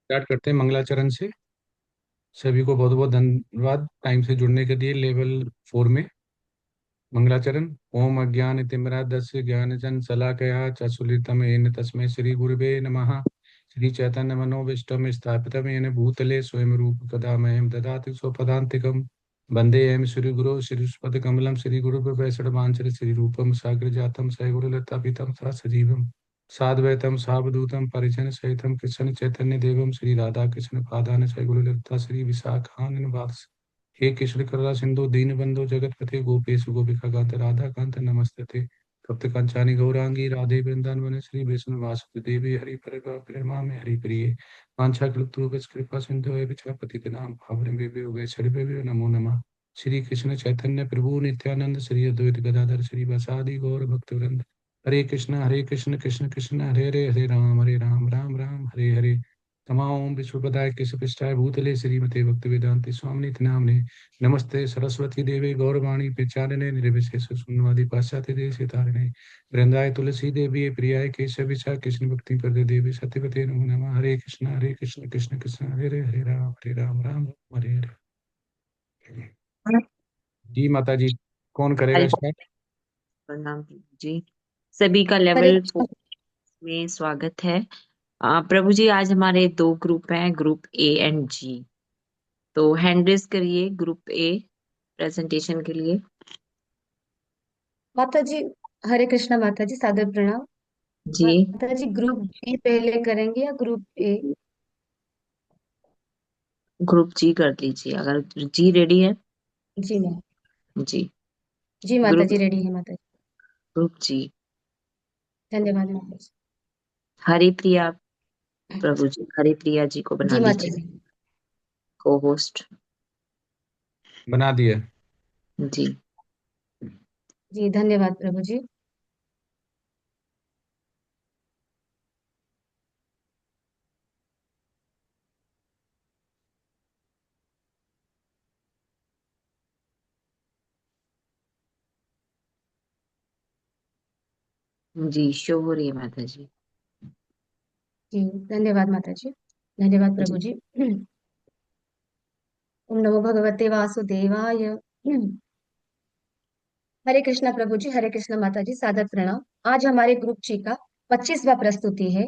Start करते हैं मंगलाचरण से। सभी को बहुत बहुत धन्यवाद टाइम से जुड़ने के लिए। लेवल 4 में मंगलाचरण। ओम अज्ञान तिमिरान्धस्य ज्ञानजन शलाकया चक्षुलितम येन तस्मै श्री गुरुवे नमः। श्री चैतन्य मनोभीष्टं स्थापितं येन भूतले स्वयं रूप कदा मह्यं ददाति स्वपदान्तिकं। वन्देऽहं श्रीगुरो श्रीयुष्मद्कमलं श्रीगुरुं वैष्णवांचल श्रीरूपं साग्रजातं सद्गुरुलतापितं सजीवं साद्वैतं सावधूतं परिजनसहितं कृष्ण चैतन्य देवं श्री राधा कृष्ण पादान सद्गुरुलता श्री विशाखान्वितं। हे कृष्ण करुणा सिंधु दीनबंधु जगतपते गोपेश गोपिका कांत राधा कांत नमस्ते। तप्त कंचानी गौरांगी राधे वृंदावन श्री विष्णु वासुदेव देवी हरि परिमा में हरि प्रिय वांछा कृत कृपा सिंधु पति नाम पावन नमो नमः। श्री कृष्ण चैतन्य प्रभु नित्यानंद श्री अद्वैत गदाधर श्री वसादि गौर भक्तवृंद। हरे कृष्ण कृष्ण कृष्ण हरे हरे हरे राम राम राम हरे हरे। तमाम विश्वपदाय केशवपृष्ठाय भूतले श्रीमते भक्तिवेदांति स्वामिनि नामने। नमस्ते सरस्वती देवे गौरवाणी प्रचारिणे निर्विशेष शून्यवादी पाश्चात्य देश तारिणे। वृंदाय तुलसी देवी प्रियाय केशविशा कृष्ण भक्ति प्रदे देवी सत्यवते नमो नमः। हरे कृष्ण कृष्ण कृष्ण हरे राम राम हरे हरे। जी माता जी, कौन करेगा हरि स्टार्ट? प्रणाम प्रभु जी। सभी का हरे लेवल 4 कृष्ण। में स्वागत है। प्रभु जी, आज हमारे दो ग्रुप हैं, ग्रुप ए एंड जी। तो हैंड रेस करिए ग्रुप ए प्रेजेंटेशन के लिए। माता जी, हरे कृष्णा माता जी, सादर प्रणाम। जी। माता जी, ग्रुप बी पहले करेंगे या ग्रुप ए? ग्रुप जी कर लीजिए अगर जी रेडी है। जी मैम। जी। जी माता ग्रुप जी, रेडी है माता जी। ग्रुप जी। धन्यवाद माता जी। हरि प्रिया प्रभु जी, हरि प्रिया जी को बना जी माता लीजिए जी। को होस्ट। बना दिया। जी। जी धन्यवाद प्रभु जी। जी शो हो रही है माता जी। जी धन्यवाद माता जी। धन्यवाद प्रभु जी। जी। ओम नमो भगवते वासुदेवाय। हरे कृष्णा प्रभु जी, हरे कृष्णा माता जी, सादर प्रणाम। आज हमारे ग्रुप जी का 25वां प्रस्तुति है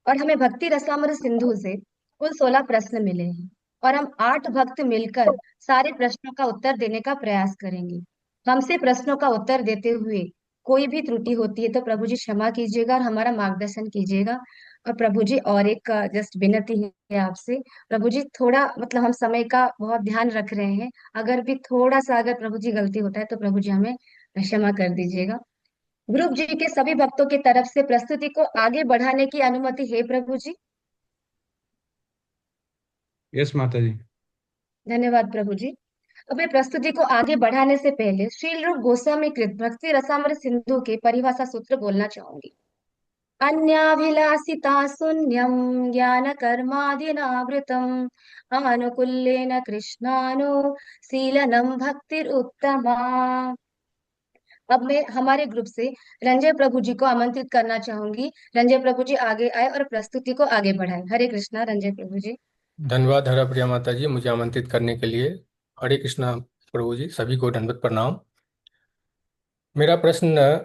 और हमें भक्ति रसामृत सिंधु से कुल 16 प्रश्न मिले हैं और हम 8 भक्त मिलकर सारे प्रश्नों का उत्तर देने का प्रयास करेंगे। हमसे प्रश्नों का उत्तर देते हुए कोई भी त्रुटि होती है तो प्रभु जी क्षमा कीजिएगा और हमारा मार्गदर्शन कीजिएगा। और प्रभु जी, और एक जस्ट विनती है आपसे। प्रभु जी, थोड़ा मतलब हम समय का बहुत ध्यान रख रहे हैं। अगर भी थोड़ा सा अगर प्रभु जी गलती होता है तो प्रभु जी हमें क्षमा कर दीजिएगा। ग्रुप जी के सभी भक्तों की तरफ से प्रस्तुति को आगे बढ़ाने की अनुमति है प्रभु जी। यस माता जी। धन्यवाद प्रभु जी। अब मैं प्रस्तुति को आगे बढ़ाने से पहले श्रील रूप गोस्वामी कृत भक्ति रसामृत सिंधु के परिभाषा सूत्र बोलना चाहूंगी। अन्याभिलाषिता शून्यम ज्ञान कर्मादिनावृतम आनुकुल्येन कृष्णानो शीलनम भक्तिर उत्तमा। अब मैं हमारे ग्रुप से रंजय प्रभु जी को आमंत्रित करना चाहूंगी। रंजय प्रभु जी आगे आए और प्रस्तुति को आगे बढ़ाए। हरे कृष्णा रंजय प्रभु जी। धन्यवाद हरा प्रिया माता जी, मुझे आमंत्रित करने के लिए। हरे कृष्णा प्रभु जी, सभी को दंडवत प्रणाम। मेरा प्रश्न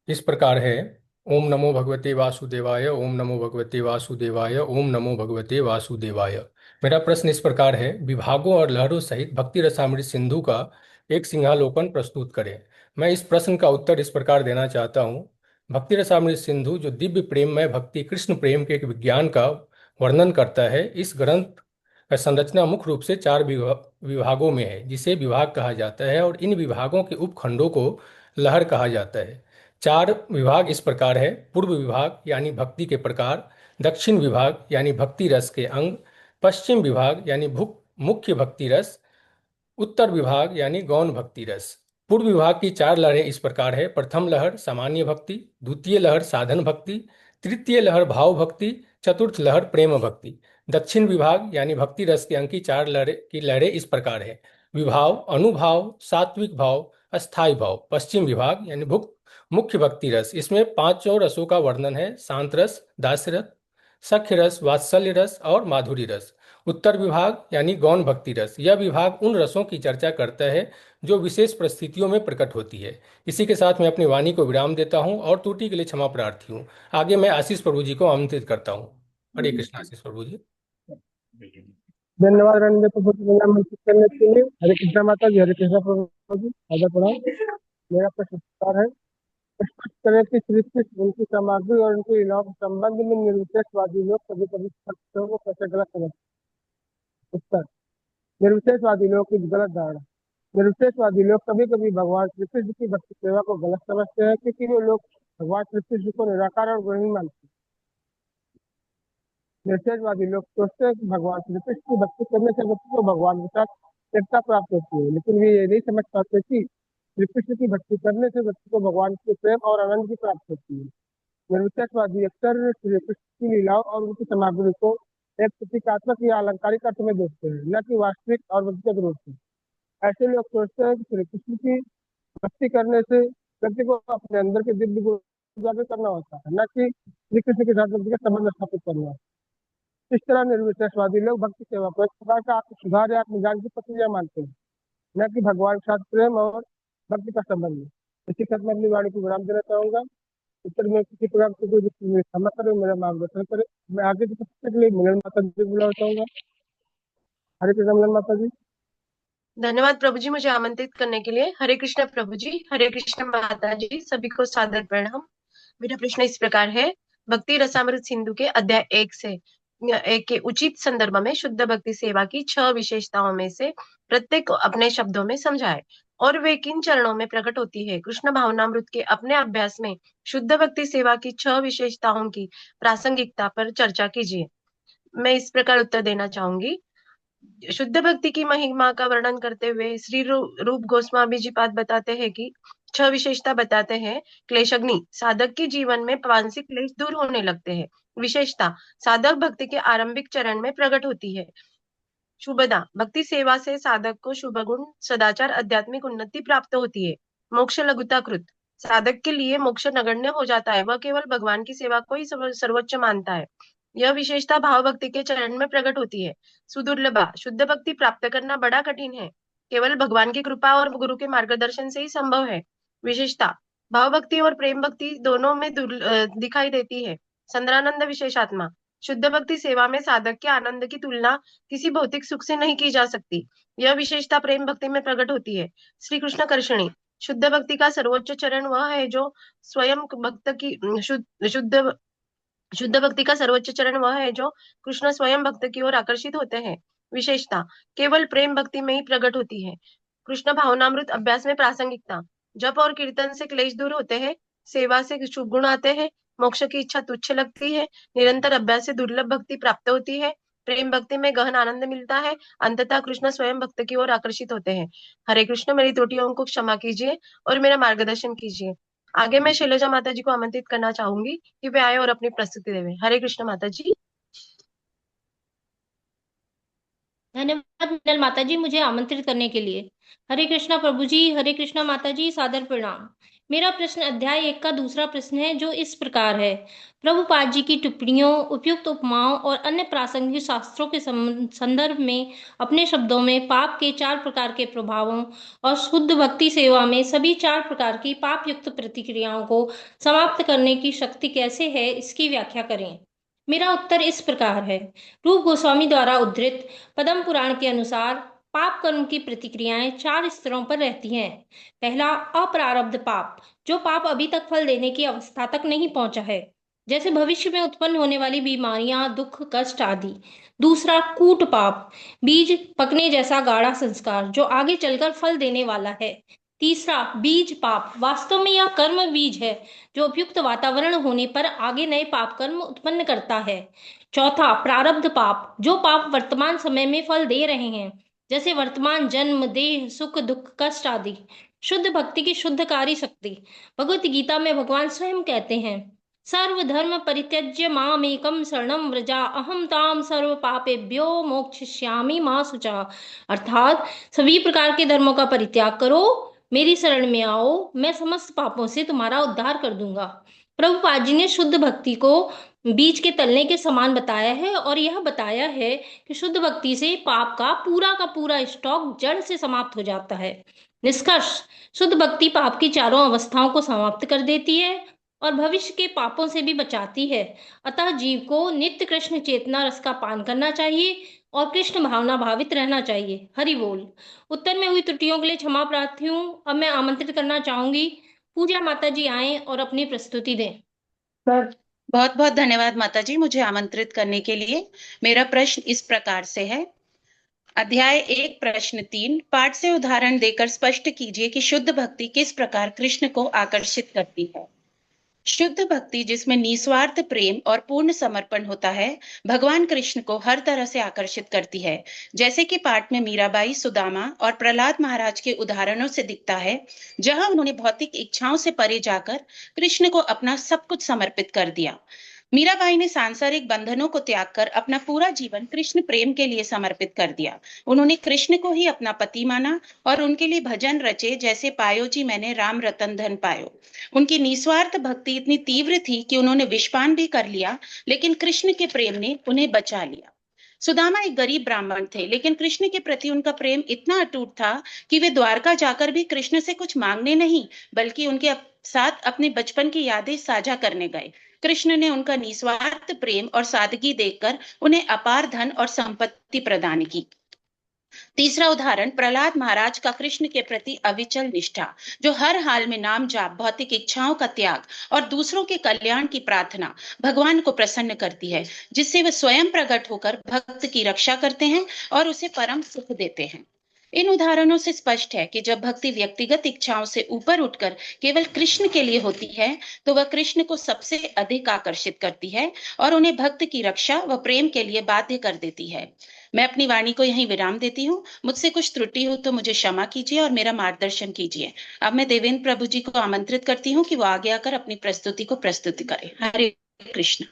इस प्रकार है। ओम नमो भगवते वासुदेवाय, ओम नमो भगवते वासुदेवाय, ओम नमो भगवते वासुदेवाय। मेरा प्रश्न इस प्रकार है। विभागों और लहरों सहित भक्ति रसामृत सिंधु का एक सिंहालोकन प्रस्तुत करें। मैं इस प्रश्न का उत्तर इस प्रकार देना चाहता हूँ। भक्ति रसामृत सिंधु जो दिव्य प्रेममय भक्ति कृष्ण प्रेम के एक विज्ञान का वर्णन करता है, इस ग्रंथ का संरचना मुख्य रूप से 4 विभागों में है, जिसे विभाग कहा जाता है, और इन विभागों के उपखंडों को लहर कहा जाता है। 4 विभाग इस प्रकार है। पूर्व विभाग यानी भक्ति के प्रकार, दक्षिण विभाग यानी भक्ति रस के अंग, पश्चिम विभाग यानी मुख्य भक्ति रस, उत्तर विभाग यानी गौण भक्ति रस। पूर्व विभाग की 4 लहरें इस प्रकार है। प्रथम लहर सामान्य भक्ति, द्वितीय लहर साधन भक्ति, तृतीय लहर भाव भक्ति, चतुर्थ लहर प्रेम भक्ति। दक्षिण विभाग यानी भक्ति रस के अंक की लहरें इस प्रकार है। विभाव, अनुभाव, सात्विक भाव, अस्थाई भाव। पश्चिम विभाग यानी मुख्य भक्ति रस, इसमें 5 रसों का वर्णन है। शांत रस, दास्य रस, सख्य रस, वात्सल्य रस और माधुरी रस। उत्तर विभाग यानी गौण भक्ति रस, यह विभाग उन रसों की चर्चा करता है जो विशेष परिस्थितियों में प्रकट होती है। इसी के साथ मैं अपनी वाणी को विराम देता हूँ और त्रुटि के लिए क्षमा प्रार्थी हूँ। आगे मैं आशीष प्रभु जी को आमंत्रित करता हूँ। हरे कृष्ण। आशीष प्रभु जी। धन्यवाद रणदीप प्रभु जी, मुझे आमंत्रित करने के लिए। हरे कृष्णा माता जी, हरे कृष्णा प्रभु जी, आदर प्रणाम। मेरा प्रश्न विस्तार है। स्पष्ट करें कि श्री कृष्ण, उनकी सामग्री और उनके लीलाओं के संबंध में निर्विशेषवादी लोग कभी कभी भक्तों को कैसे गलत समझते हैं। उत्तर, निर्विशेषवादी लोगों की गलत धारणा। निर्विशेषवादी लोग कभी कभी भगवान श्री कृष्ण की भक्ति सेवा को गलत समझते हैं, क्योंकि वे लोग भगवान श्री कृष्ण को निराकार और गुण नहीं मानते। निर्विशेषवादी लोग सोचते हैं कि भगवान श्री कृष्ण की भक्ति करने से व्यक्ति को भगवान के साथ एकता प्राप्त होती है, लेकिन वे ये नहीं समझ पाते कि श्री कृष्ण की भक्ति करने से व्यक्ति को भगवान के प्रेम और आनंद की प्राप्ति होती है। निर्विशेषवादी अक्सर श्री कृष्ण की लीलाओं और उनकी सामग्री को एक प्रतीकात्मक या अलंकारिक अर्थ में देखते हैं, न कि वास्तविक और व्यक्तिगत रूप से। ऐसे लोग सोचते हैं कि श्री कृष्ण की भक्ति करने से व्यक्ति को अपने अंदर के दिव्य गुण उजागर करना होता है, न कि श्री कृष्ण के साथ व्यक्ति का संबंध स्थापित करना। इस तरह निर्विशेषवादी लोग भक्ति सेवा को एक प्रकार का आत्म सुधार या आत्मज्ञान की प्रक्रिया मानते हैं, न कि भगवान के साथ प्रेम और भक्ति का संबंध है। इसी के साथ मैं अपनी वाणी को विराम देना चाहूंगा। उत्तर में किसी प्रकार से कोई क्षमा करे, मेरा मार्गदर्शन करे। मैं आगे की प्रश्न के लिए मिलन माता जी को बुलाना चाहूंगा। हरे कृष्ण मिलन माता जी। धन्यवाद प्रभु जी, मुझे आमंत्रित करने के लिए। हरे कृष्ण प्रभु जी, हरे कृष्ण माता जी, सभी को सादर प्रणाम। मेरा प्रश्न इस प्रकार है। भक्ति रसामृत सिंधु के अध्याय 1 से 1 के उचित संदर्भ में शुद्ध भक्ति सेवा की 6 विशेषताओं में से प्रत्येक को अपने शब्दों में समझाए और वे किन चरणों में प्रकट होती है। कृष्ण भावनामृत के अपने अभ्यास में शुद्ध भक्ति सेवा की 6 विशेषताओं की प्रासंगिकता पर चर्चा कीजिए। मैं इस प्रकार उत्तर देना चाहूंगी। शुद्ध भक्ति की महिमा का वर्णन करते हुए श्री रूप गोस्वामी जी पाद बताते हैं कि 6 विशेषता बताते हैं। क्लेशग्नि, साधक के जीवन में मानसिक क्लेश दूर होने लगते हैं। विशेषता, साधक भक्ति के आरंभिक चरण में प्रकट होती है। शुभदा, भक्ति सेवा से साधक को शुभ गुण, सदाचार, आध्यात्मिक उन्नति प्राप्त होती है। मोक्ष लघुताकृत, साधक के लिए मोक्ष नगण्य हो जाता है, वह केवल भगवान की सेवा को ही सर्वोच्च मानता है। यह विशेषता भाव भक्ति के चरण में प्रकट होती है। सुदुर्लभा, शुद्ध भक्ति प्राप्त करना बड़ा कठिन है, केवल भगवान की कृपा और गुरु के मार्गदर्शन से ही संभव है। विशेषता, भाव भक्ति और प्रेम भक्ति दोनों में दिखाई देती है। संद्रानंद विशेषात्मा, शुद्ध भक्ति सेवा में साधक के आनंद की तुलना किसी भौतिक सुख से नहीं की जा सकती। यह विशेषता प्रेम भक्ति में प्रकट होती है। श्री कृष्ण कर्षणी, शुद्ध भक्ति का सर्वोच्च चरण वह है जो स्वयं भक्त की शुद्ध भक्ति का सर्वोच्च चरण वह है जो कृष्ण स्वयं भक्त की ओर आकर्षित होते हैं। विशेषता, केवल प्रेम भक्ति में ही प्रकट होती है। कृष्ण भावनामृत अभ्यास में प्रासंगिकता, जप और कीर्तन से क्लेश दूर होते हैं, सेवा से शुभ गुण आते हैं, मोक्ष की इच्छा तुच्छ लगती है, निरंतर अभ्यास से दुर्लभ भक्ति प्राप्त होती है, प्रेम भक्ति में गहन आनंद मिलता है, अंततः कृष्ण स्वयं भक्त की ओर आकर्षित होते हैं। हरे कृष्ण, मेरी त्रुटियों को क्षमा कीजिए और मेरा मार्गदर्शन कीजिए। आगे मैं शैलजा माता जी को आमंत्रित करना चाहूंगी कि वे आए और अपनी प्रस्तुति देवें। हरे कृष्ण माता जी। धन्यवाद मिनल माता जी, मुझे आमंत्रित करने के लिए। हरे कृष्णा प्रभु जी, हरे कृष्णा माता जी, सादर प्रणाम। मेरा प्रश्न अध्याय 1 का दूसरा प्रश्न है, जो इस प्रकार है। प्रभुपाद जी की टिप्पणियों, उपयुक्त उपमाओं और अन्य प्रासंगिक शास्त्रों के संदर्भ में अपने शब्दों में पाप के 4 प्रकार के प्रभावों और शुद्ध भक्ति सेवा में सभी 4 प्रकार की पाप युक्त प्रतिक्रियाओं को समाप्त करने की शक्ति कैसे है, इसकी व्याख्या करें। मेरा उत्तर इस प्रकार है। रूप गोस्वामी द्वारा उद्धृत पद्म पुराण के अनुसार पाप कर्म की प्रतिक्रियाएं 4 स्तरों पर रहती हैं। पहला, अप्रारब्ध पाप, जो पाप अभी तक फल देने की अवस्था तक नहीं पहुंचा है, जैसे भविष्य में उत्पन्न होने वाली बीमारियां, दुख, कष्ट आदि। दूसरा, कूट पाप, बीज पकने जैसा गाढ़ा संस्कार, जो आगे चलकर फल देने वाला है। तीसरा, बीज पाप, वास्तव में यह कर्म बीज है जो उपयुक्त वातावरण होने पर आगे नए पाप कर्म उत्पन्न करता है। चौथा, प्रारब्ध पाप, जो पाप वर्तमान समय में फल दे रहे हैं, जैसे वर्तमान जन्म, देह, सुख, दुख, कष्ट आदि। शुद्ध भक्ति की शुद्धकारी शक्ति, भगवत गीता में भगवान स्वयं कहते हैं, सर्वधर्म परित्यज्य मामेकं शरणं व्रजा अहम ताम सर्व पापेभ्यो मोक्षयिष्यामि मा शुचा। अर्थात सभी प्रकार के धर्मों का परित्याग करो, मेरी शरण में आओ, मैं समस्त पापों से तुम्हारा उद्धार कर दूंगा। प्रभुपाद जी ने शुद्ध भक्ति को बीज के तलने के समान बताया है और यह बताया है कि शुद्ध भक्ति से पाप का पूरा स्टॉक जड़ से समाप्त हो जाता है। निष्कर्ष, शुद्ध भक्ति पाप की चारों अवस्थाओं को समाप्त कर देती है और भविष्य के पापों से भी बचाती है। अतः जीव को नित्य कृष्ण चेतना रस का पान करना चाहिए और कृष्ण भावना भावित रहना चाहिए। हरि बोल। उत्तर में हुई त्रुटियों के लिए क्षमा प्रार्थी हूँ। अब मैं आमंत्रित करना चाहूंगी पूजा माता जी आए और अपनी प्रस्तुति दें। बहुत बहुत धन्यवाद माता जी मुझे आमंत्रित करने के लिए। मेरा प्रश्न इस प्रकार से है। अध्याय 1 प्रश्न 3 पाठ से उदाहरण देकर स्पष्ट कीजिए कि शुद्ध भक्ति किस प्रकार कृष्ण को आकर्षित करती है। शुद्ध भक्ति जिसमें निस्वार्थ प्रेम और पूर्ण समर्पण होता है भगवान कृष्ण को हर तरह से आकर्षित करती है। जैसे कि पाठ में मीराबाई, सुदामा और प्रहलाद महाराज के उदाहरणों से दिखता है, जहां उन्होंने भौतिक इच्छाओं से परे जाकर कृष्ण को अपना सब कुछ समर्पित कर दिया। मीराबाई ने सांसारिक बंधनों को त्याग कर अपना पूरा जीवन कृष्ण प्रेम के लिए समर्पित कर दिया। उन्होंने कृष्ण को ही अपना पति माना और उनके लिए भजन रचे, जैसे पायो जी मैंने राम रतन धन पायो। उनकी निस्वार्थ भक्ति इतनी तीव्र थी कि उन्होंने विषपान भी कर लिया, लेकिन कृष्ण के प्रेम ने उन्हें बचा लिया। सुदामा एक गरीब ब्राह्मण थे, लेकिन कृष्ण के प्रति उनका प्रेम इतना अटूट था कि वे द्वारका जाकर भी कृष्ण से कुछ मांगने नहीं, बल्कि उनके साथ अपने बचपन की यादें साझा करने गए। कृष्ण ने उनका निस्वार्थ प्रेम और सादगी देखकर उन्हें अपार धन और संपत्ति प्रदान की। तीसरा उदाहरण प्रहलाद महाराज का कृष्ण के प्रति अविचल निष्ठा, जो हर हाल में नाम जाप, भौतिक इच्छाओं का त्याग और दूसरों के कल्याण की प्रार्थना भगवान को प्रसन्न करती है, जिससे वे स्वयं प्रकट होकर भक्त की रक्षा करते हैं और उसे परम सुख देते हैं। इन उदाहरणों से स्पष्ट है कि जब भक्ति व्यक्तिगत इच्छाओं से ऊपर उठकर केवल कृष्ण के लिए होती है, तो वह कृष्ण को सबसे अधिक आकर्षित करती है और उन्हें भक्त की रक्षा व प्रेम के लिए बाध्य कर देती है। मैं अपनी वाणी को यहीं विराम देती हूँ। मुझसे कुछ त्रुटि हो तो मुझे क्षमा कीजिए और मेरा मार्गदर्शन कीजिए। अब मैं देवेंद्र प्रभु जी को आमंत्रित करती हूँ कि वो आगे आकर अपनी प्रस्तुति को प्रस्तुत करें। हरे कृष्ण।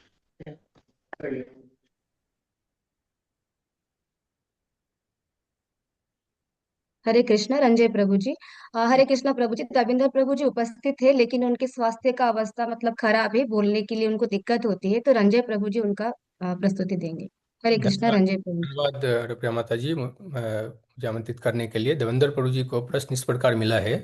हरे कृष्णा रंजय प्रभु जी। हरे कृष्णा प्रभु जी, देवेंद्र प्रभु जी उपस्थित थे, लेकिन उनके स्वास्थ्य का अवस्था मतलब खराब है, बोलने के लिए उनको दिक्कत होती है, तो रंजय प्रभु जी उनका प्रस्तुति देंगे। हरे कृष्णा धन्यवाद रंजय प्रभु जी। धन्यवाद रुपया माता जी मुझे आमंत्रित करने के लिए। देवेंद्र प्रभु जी को प्रश्न इस प्रकार मिला है।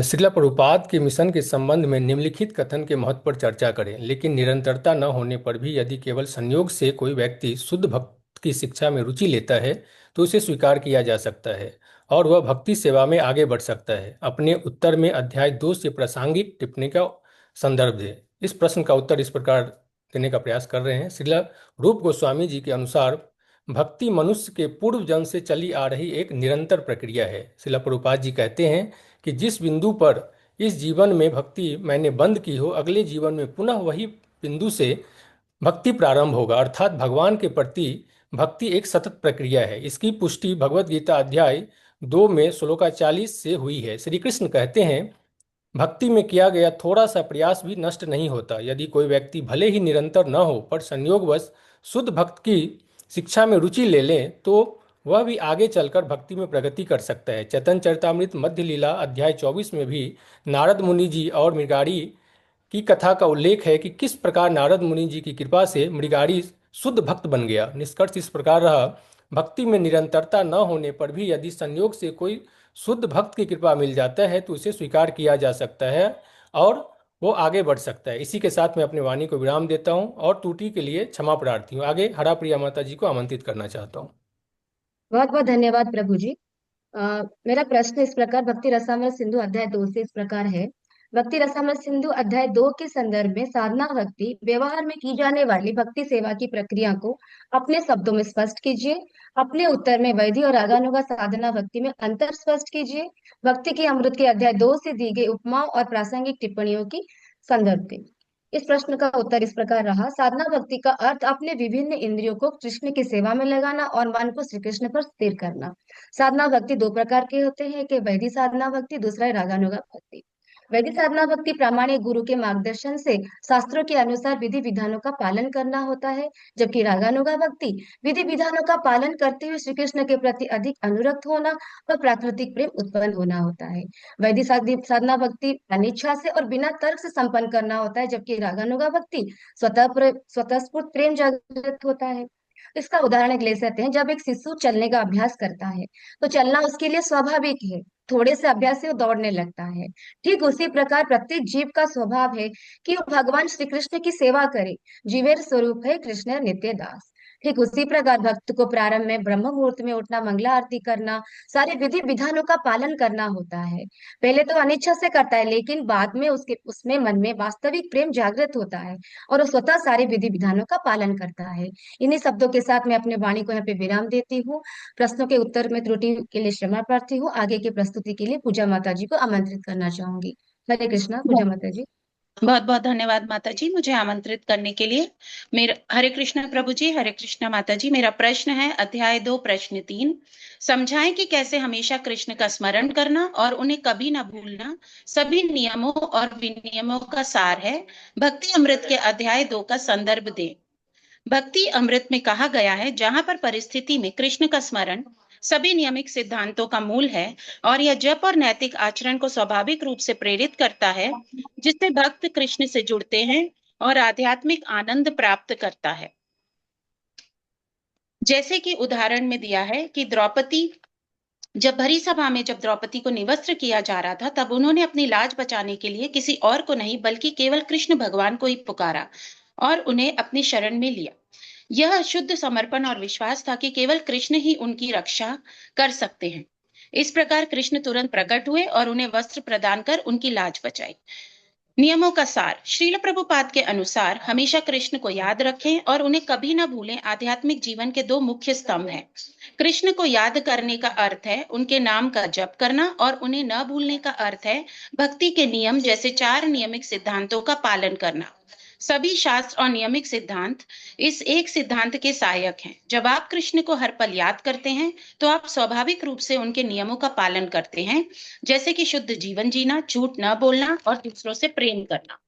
श्रीला प्रभुपाद के मिशन के संबंध में निम्नलिखित कथन के महत्व पर चर्चा करें। लेकिन निरंतरता न होने पर भी यदि केवल संयोग से कोई व्यक्ति शुद्ध भक्त की शिक्षा में रुचि लेता है तो उसे स्वीकार किया जा सकता है और वह भक्ति सेवा में आगे बढ़ सकता है। अपने उत्तर में अध्याय 2 से प्रासंगिक टिप्पणी का संदर्भ दें। इस प्रश्न का उत्तर इस प्रकार देने का प्रयास कर रहे हैं। श्रीला रूप गोस्वामी जी के अनुसार भक्ति मनुष्य के पूर्व जन्म से चली आ रही एक निरंतर प्रक्रिया है। श्रीला प्रभुपाद जी कहते हैं कि जिस बिंदु पर इस जीवन में भक्ति मैंने बंद की हो, अगले जीवन में पुनः वही बिंदु से भक्ति प्रारंभ होगा। अर्थात भगवान के प्रति भक्ति एक सतत प्रक्रिया है। इसकी पुष्टि भगवत गीता अध्याय 2 में श्लोका 40 से हुई है। श्री कृष्ण कहते हैं, भक्ति में किया गया थोड़ा सा प्रयास भी नष्ट नहीं होता। यदि कोई व्यक्ति भले ही निरंतर न हो पर संयोगवश शुद्ध भक्त की शिक्षा में रुचि ले ले तो वह भी आगे चलकर भक्ति में प्रगति कर सकता है। चैतन्य चरितामृत मध्य लीला अध्याय 24 में भी नारद मुनि जी और मृगाड़ी की कथा का उल्लेख है कि किस प्रकार नारद मुनि जी की कृपा से मृगाड़ी शुद्ध भक्त बन गया। निष्कर्ष इस प्रकार रहा, भक्ति में निरंतरता न होने पर भी यदि संयोग से कोई शुद्ध भक्त की कृपा मिल जाता है तो उसे स्वीकार किया जा सकता है और वो आगे बढ़ सकता है। इसी के साथ मैं अपनी वाणी को विराम देता हूँ और त्रुटि के लिए क्षमा प्रार्थी हूँ। आगे हरा प्रिया माता जी को आमंत्रित करना चाहता हूँ। बहुत बहुत धन्यवाद प्रभु जी। मेरा प्रश्न इस प्रकार भक्ति रसामृत सिंधु अध्याय 2 से इस प्रकार है। भक्ति रसामृत सिंधु अध्याय 2 के संदर्भ में साधना भक्ति व्यवहार में की जाने वाली भक्ति सेवा की प्रक्रिया को अपने शब्दों में स्पष्ट कीजिए। अपने उत्तर में वैधि और रागानुगा साधना भक्ति में अंतर स्पष्ट कीजिए। भक्ति की अमृत के अध्याय 2 से दी गई उपमाओं और प्रासंगिक टिप्पणियों की संदर्भ दें। इस प्रश्न का उत्तर इस प्रकार रहा। साधना भक्ति का अर्थ अपने विभिन्न इंद्रियों को कृष्ण की सेवा में लगाना और मन को श्री कृष्ण पर स्थिर करना। साधना भक्ति दो प्रकार के होते हैं, एक है वैदिक साधना भक्ति, दूसरा है रागानुगा भक्ति। वैदिक साधना भक्ति प्रामाणिक गुरु के मार्गदर्शन से शास्त्रों के अनुसार विधि विधानों का पालन करना होता है, जबकि रागानुगा भक्ति विधि विधानों का पालन करते हुए श्री कृष्ण के प्रति अधिक अनुरक्त होना और प्राकृतिक प्रेम उत्पन्न होना होता है। वैदिक साधना भक्ति अनिच्छा से और बिना तर्क से संपन्न करना होता है, जबकि रागानुगा भक्ति स्वतःस्फूर्त प्रेम जागृत होता है। इसका उदाहरण एक ले सकते हैं। जब एक शिशु चलने का अभ्यास करता है तो चलना उसके लिए स्वाभाविक है। थोड़े से अभ्यास से वो दौड़ने लगता है। ठीक उसी प्रकार प्रत्येक जीव का स्वभाव है कि वो भगवान श्री कृष्ण की सेवा करे। जीवेर स्वरूप है कृष्ण नित्य दास। ठीक उसी प्रकार भक्त को प्रारंभ में ब्रह्म मुहूर्त में उठना, मंगला आरती करना, सारे विधि विधानों का पालन करना होता है। पहले तो अनिच्छा से करता है, लेकिन बाद में उसमें मन में वास्तविक प्रेम जागृत होता है और वो स्वतः सारे विधि विधानों का पालन करता है। इन्हीं शब्दों के साथ मैं अपने वाणी को यहाँ पे विराम देती हूँ। प्रश्नों के उत्तर में त्रुटि के लिए क्षमा प्रार्थी हूँ। आगे की प्रस्तुति के लिए पूजा माता जी को आमंत्रित करना चाहूंगी। हरे कृष्णा। पूजा माता जी। बहुत बहुत धन्यवाद माता जी मुझे आमंत्रित करने के लिए। मेरा हरे कृष्णा प्रभु जी, हरे कृष्णा माता जी। मेरा प्रश्न है अध्याय 2 प्रश्न 3। समझाएं कि कैसे हमेशा कृष्ण का स्मरण करना और उन्हें कभी ना भूलना सभी नियमों और विनियमों का सार है। भक्ति अमृत के अध्याय 2 का संदर्भ दें। भक्ति अमृत में कहा गया है जहां पर परिस्थिति में कृष्ण का स्मरण सभी नियमित सिद्धांतों का मूल है और यह जप और नैतिक आचरण को स्वाभाविक रूप से प्रेरित करता है, जिससे भक्त कृष्ण से जुड़ते हैं और आध्यात्मिक आनंद प्राप्त करता है। जैसे कि उदाहरण में दिया है कि द्रौपदी जब भरी सभा में जब द्रौपदी को निवस्त्र किया जा रहा था, तब उन्होंने अपनी लाज बचाने के लिए किसी और को नहीं बल्कि केवल कृष्ण भगवान को ही पुकारा और उन्हें अपनी शरण में लिया। यह शुद्ध समर्पण और विश्वास था कि केवल कृष्ण ही उनकी रक्षा कर सकते हैं। इस प्रकार कृष्ण तुरंत प्रकट हुए और उन्हें वस्त्र प्रदान कर उनकी लाज बचाई। नियमों का सार। श्रील प्रभुपाद के अनुसार हमेशा कृष्ण को याद रखें और उन्हें कभी ना भूलें। आध्यात्मिक जीवन के 2 मुख्य स्तंभ हैं। कृष्ण को याद करने का अर्थ है उनके नाम का जप करना और उन्हें न भूलने का अर्थ है भक्ति के नियम जैसे 4 नियमित सिद्धांतों का पालन करना। सभी शास्त्र और नियमित सिद्धांत इस एक सिद्धांत के सहायक हैं। जब आप कृष्ण को हर पल याद करते हैं तो आप स्वाभाविक रूप से उनके नियमों का पालन करते हैं, जैसे कि शुद्ध जीवन जीना, झूठ न बोलना और दूसरों से प्रेम करना।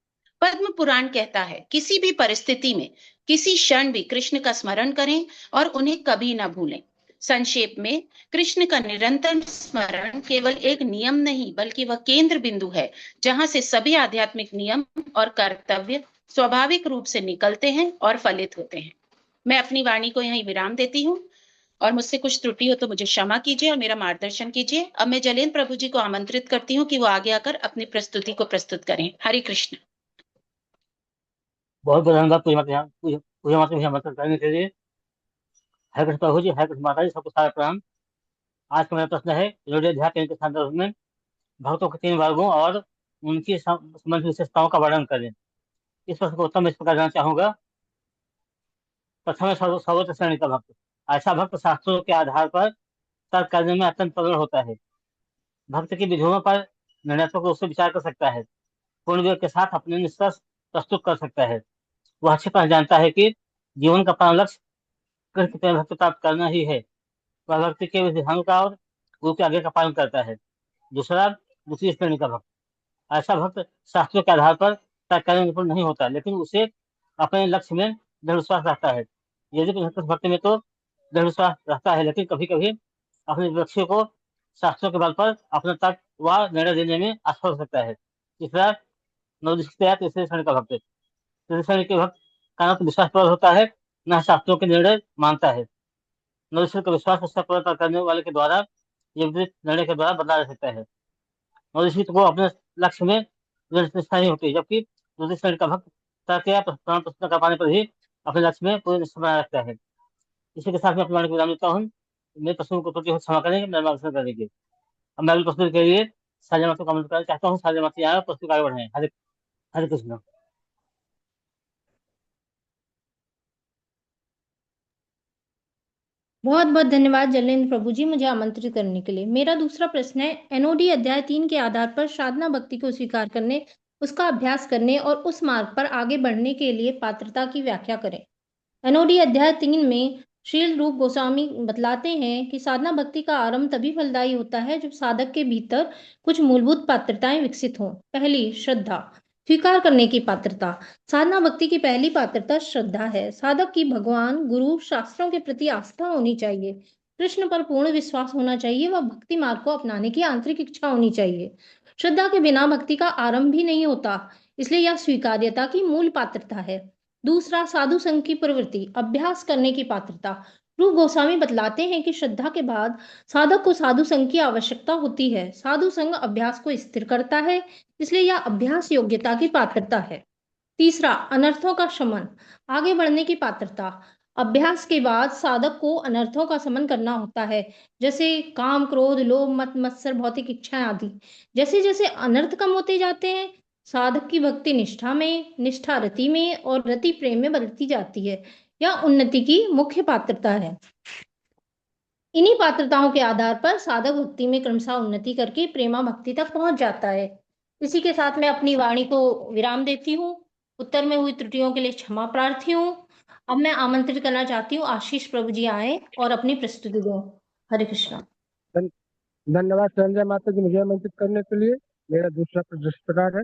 पद्म पुराण कहता है किसी भी परिस्थिति में किसी क्षण भी कृष्ण का स्मरण करें और उन्हें कभी ना भूलें। संक्षेप में कृष्ण का निरंतर स्मरण केवल एक नियम नहीं बल्कि वह केंद्र बिंदु है जहां से सभी आध्यात्मिक नियम और कर्तव्य स्वाभाविक रूप से निकलते हैं और फलित होते हैं। मैं अपनी वाणी को यहीं विराम देती हूँ और मुझसे कुछ त्रुटि हो तो मुझे क्षमा कीजिए और मेरा मार्गदर्शन कीजिए। अब मैं जलेंद्र प्रभु जी को आमंत्रित करती हूँ कि वो आगे आकर अपनी प्रस्तुति को प्रस्तुत करें। हरे कृष्ण। बहुत बहुत धन्यवाद पूजा माता मुझे आमंत्रित करने के लिए। हरे कृष्ण प्रभु जी, हरे कृष्ण माता जी, सबको सारा प्रणाम। आज का मेरा प्रश्न है अध्याय 3 के संदर्भ में भक्तों के 3 वर्गों और उनकी संबंधित विशेषताओं का वर्णन करें। इस प्रश्न को उत्तर में इस प्रकार जानना चाहूंगा। प्रथम है सर्वोच्च श्रेणी का भक्त। ऐसा भक्त शास्त्रों के आधार पर तर्क करने में अत्यंत प्रबल होता है। भक्त की विधियों पर निर्णयात्मक रूप से विचार कर सकता है, पूर्ण विवेक के साथ अपने निष्कर्ष प्रस्तुत कर सकता है। वह अच्छी तरह जानता है कि जीवन का परम लक्ष्य कृष्ण प्रेम भक्ति प्राप्त करना ही है। वह भक्ति के विधानों का और गुरु के आज्ञा का पालन करता है। दूसरी श्रेणी का भक्त। ऐसा भक्त शास्त्रों के आधार पर तर्क करने में निपुण नहीं होता, लेकिन उसे अपने लक्ष्य में दृढ़ विश्वास रहता है। यदि भक्त में तो दृढ़ विश्वास रहता है, लेकिन कभी कभी अपने लक्ष्य को शास्त्रों के बल पर अपना तर्क व निर्णय देने में असफल हो सकता है। इस तरह तीसरी श्रेणी का भक्त। तीसरी श्रेणी के भक्त का न तो विश्वास प्रबल होता है, न शास्त्रों के निर्णय मानता है। नवदृष्टि का विश्वास उसका पूरा करने वाले के द्वारा या विपरीत निर्णय के द्वारा बदला जा सकता है। नवदृष्टि को अपने लक्ष्य में निष्ठा नहीं होती, जबकि दूसरी श्रेणी का भक्त तर्क या प्रमाण प्रस्तुत कर पाने पर ही अपने लक्ष्य में पूरी निष्ठा बनाए रखता है। इसी के साथ मैं अपने वाणी को विराम देता हूँ। मेरे प्रश्नों को त्रुटि हो क्षमा करेंगे, मेरा मार्गदर्शन करेंगे। अब मैं अगली प्रस्तुति के लिए साझा माता को कमेंट करना चाहता हूँ। साझा माता यहाँ प्रस्तुति आगे बढ़े। हरे हरे कृष्ण। बहुत बहुत धन्यवाद जलेंद्र प्रभु जी मुझे आमंत्रित करने के लिए। मेरा दूसरा प्रश्न है एनओडी अध्याय 3 के आधार पर साधना भक्ति को स्वीकार करने, उसका अभ्यास करने और उस मार्ग पर आगे बढ़ने के लिए पात्रता की व्याख्या करें। एनओडी अध्याय 3 में श्रील रूप गोस्वामी बतलाते हैं कि साधना भक्ति का आरंभ तभी फलदायी होता है जब साधक के भीतर कुछ मूलभूत पात्रताएं विकसित हों। पहली, श्रद्धा, स्वीकार करने की पात्रता। साधना भक्ति की पहली पात्रता श्रद्धा है। साधक की भगवान, गुरु, शास्त्रों के प्रति आस्था होनी चाहिए, कृष्ण पर पूर्ण विश्वास होना चाहिए व भक्ति मार्ग को अपनाने की आंतरिक इच्छा होनी चाहिए। श्रद्धा के बिना भक्ति का आरंभ भी नहीं होता, इसलिए यह स्वीकार्यता की मूल पात्रता है। दूसरा, साधु संघ की प्रवृत्ति, अभ्यास करने की पात्रता। रूप गोस्वामी बतलाते हैं कि श्रद्धा के बाद साधक को साधु संघ की आवश्यकता होती है। साधु संघ अभ्यास को स्थिर करता है, इसलिए यह अभ्यास योग्यता की पात्रता है। तीसरा, अनर्थों का शमन, आगे बढ़ने की पात्रता। अभ्यास के बाद साधक को अनर्थों का शमन करना होता है, जैसे काम, क्रोध, लोभ, मत, मत्सर, भौतिक इच्छाएं आदि। जैसे जैसे अनर्थ कम होते जाते हैं, साधक की भक्ति निष्ठा में, निष्ठा रति में और रति प्रेम में बदलती जाती है। यह उन्नति की मुख्य पात्रता है। इन्हीं पात्रताओं के आधार पर साधक भक्ति में क्रमशः उन्नति करके प्रेमा भक्ति तक पहुंच जाता है। इसी के साथ मैं अपनी वाणी को विराम देती हूँ। उत्तर में हुई त्रुटियों के लिए क्षमा प्रार्थी हूँ। अब मैं आमंत्रित करना चाहती हूँ आशीष प्रभु जी आए और अपनी प्रस्तुति दें। हरे कृष्णा। धन्यवाद संजय माता जी, मुझे आमंत्रित करने के लिए। मेरा दूसरा प्रश्न इस प्रकार है,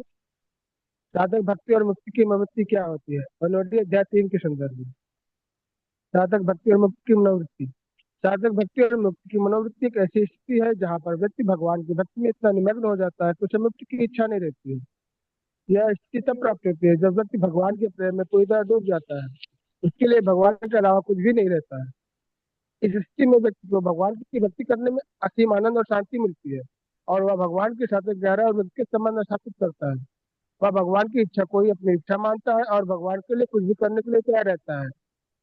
साधक भक्ति और मुक्ति की मनोवृत्ति क्या होती है? मनोवृत्ति अध्याय 3 के संदर्भ में। साधक भक्ति और मुक्ति की मनोवृत्ति। साधक भक्ति और मुक्ति की मनोवृत्ति एक ऐसी स्थिति है जहाँ पर व्यक्ति भगवान की भक्ति में इतना निमग्न हो जाता है तो उसे मुक्ति की इच्छा नहीं रहती है। यह स्थिति तब प्राप्त होती है जब व्यक्ति भगवान के प्रेम में पूरी तरह डूब जाता है, उसके लिए भगवान के अलावा कुछ भी नहीं रहता है। इस स्थिति में व्यक्ति को भगवान की भक्ति करने में असीम आनंद और शांति मिलती है और वह भगवान के साथ एक गहरा और व्यक्तिगत संबंध स्थापित करता है। वह भगवान की इच्छा को ही अपनी इच्छा मानता है और भगवान के लिए कुछ भी करने के लिए तैयार रहता है।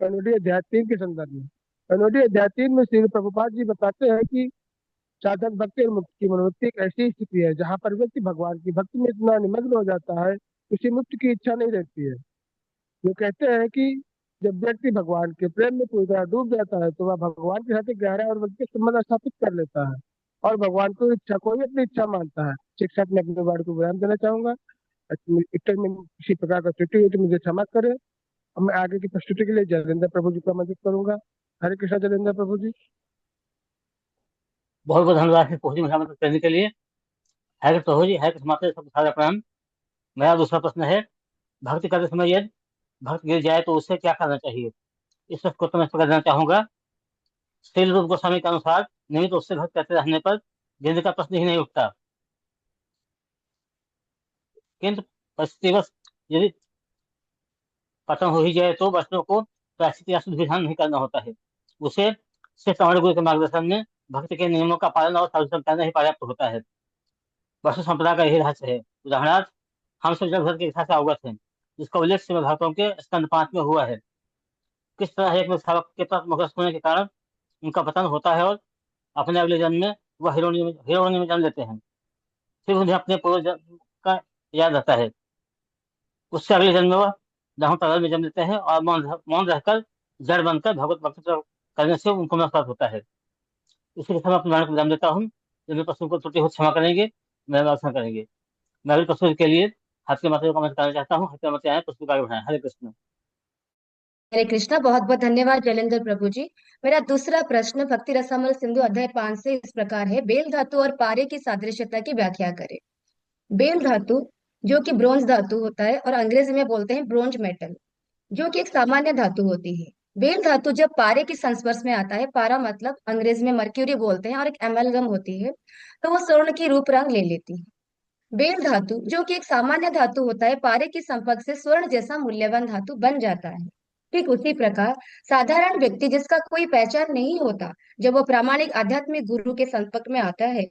कनोडी अध्याय 3 के संदर्भ में। कनोडी अध्याय 3 में श्री प्रभुपाद जी बताते हैं कि साधक भक्ति और मुक्ति की मनोवृत्ति एक ऐसी स्थिति है जहाँ पर व्यक्ति भगवान की भक्ति में इतना निमग्न हो जाता है उसे मुक्ति की इच्छा नहीं रहती है। वो कहते हैं कि जब व्यक्ति भगवान के प्रेम में पूरी तरह डूब जाता है तो वह भगवान के साथ एक गहरा और व्यक्तिगत संबंध स्थापित कर लेता है और भगवान को इच्छा को ही अपनी इच्छा मानता है। शिक्षक में अपने वर्ड को विराम देना चाहूंगा। उत्तर में किसी प्रकार का त्रुटि हुई तो मुझे क्षमा करें। अब मैं आगे की प्रस्तुति के लिए जलेंद्र प्रभु जी को आमंत्रित करूंगा। हरे कृष्णा जलेंद्र प्रभु जी। बहुत बहुत धन्यवाद प्रभु जी मुझे आमंत्रित करने के लिए। हरे कृष्ण प्रभु जी, हरे कृष्ण माता जी, सबको सादर प्रणाम। मेरा दूसरा प्रश्न है, भक्ति करते समय यदि भक्त गिर जाए तो उसे क्या करना चाहिए? इस प्रश्न को मैं देना चाहूंगा। श्रील रूप गोस्वामी के अनुसार नियमित उससे भक्त करते रहने पर गिरने का प्रश्न ही नहीं उठता, किंतु परिस्थितिवश यदि पतन हो ही जाए तो वैष्णव को प्रायश्चित या शुद्ध विधान नहीं करना होता है। उसे सिर्फ हमारे गुरु के मार्गदर्शन में भक्ति के नियमों का पालन और साधुसंग करना ही पर्याप्त होता है। वैष्णव संप्रदाय का यही रहस्य है। उदाहरणार्थ, हम सब जगभर की कथा से अवगत हैं, जिसका उल्लेख श्रीमद् भागवतम के स्कंद 5 में हुआ है। किस तरह एक श्रावक के प्रति मुखरस्त होने के कारण उनका पतन होता है और अपने अगले जन्म में वह हिरोणी में जन्म लेते हैं। फिर उन्हें अपने पूर्व जन्म का याद रहता है। उससे अगले जन्म में वह दाहों प्रबल में जन्म लेते हैं और मौन रहकर जड़ बनकर भगवत भक्ति करने से उनको नफरत होता है। इसी के साथ मैं अपने वाणी को विराम देता हूँ। जब मेरे प्रश्न को त्रुटि हो क्षमा करेंगे, मेरा दर्शन करेंगे। मैं अगली प्रस्तुति के लिए हाथ माता को कमेंट करना चाहता हूँ। हाथ माता आए पुस्तक आगे बढ़ाएं। हरे कृष्ण। हरे कृष्णा। बहुत बहुत धन्यवाद जलेंद्र प्रभु जी। मेरा दूसरा प्रश्न भक्ति रसामृत सिंधु अध्याय 5 से इस प्रकार है, बेल धातु और पारे की सादृश्यता की व्याख्या करें। बेल धातु जो कि ब्रोंज धातु होता है और अंग्रेजी में बोलते हैं ब्रोंज मेटल, जो कि एक सामान्य धातु होती है। बेल धातु जब पारे के संस्पर्श में आता है, पारा मतलब अंग्रेजी में मर्क्यूरी बोलते हैं, और एक एमेलगम होती है, तो वो स्वर्ण की रूप रंग ले लेती है। बेल धातु जो कि एक सामान्य धातु होता है, पारे के संपर्क से स्वर्ण जैसा मूल्यवान धातु बन जाता है। ठीक उसी प्रकार साधारण व्यक्ति जिसका कोई पहचान नहीं होता, जब वो प्रामाणिक आध्यात्मिक गुरु के संपर्क में आता है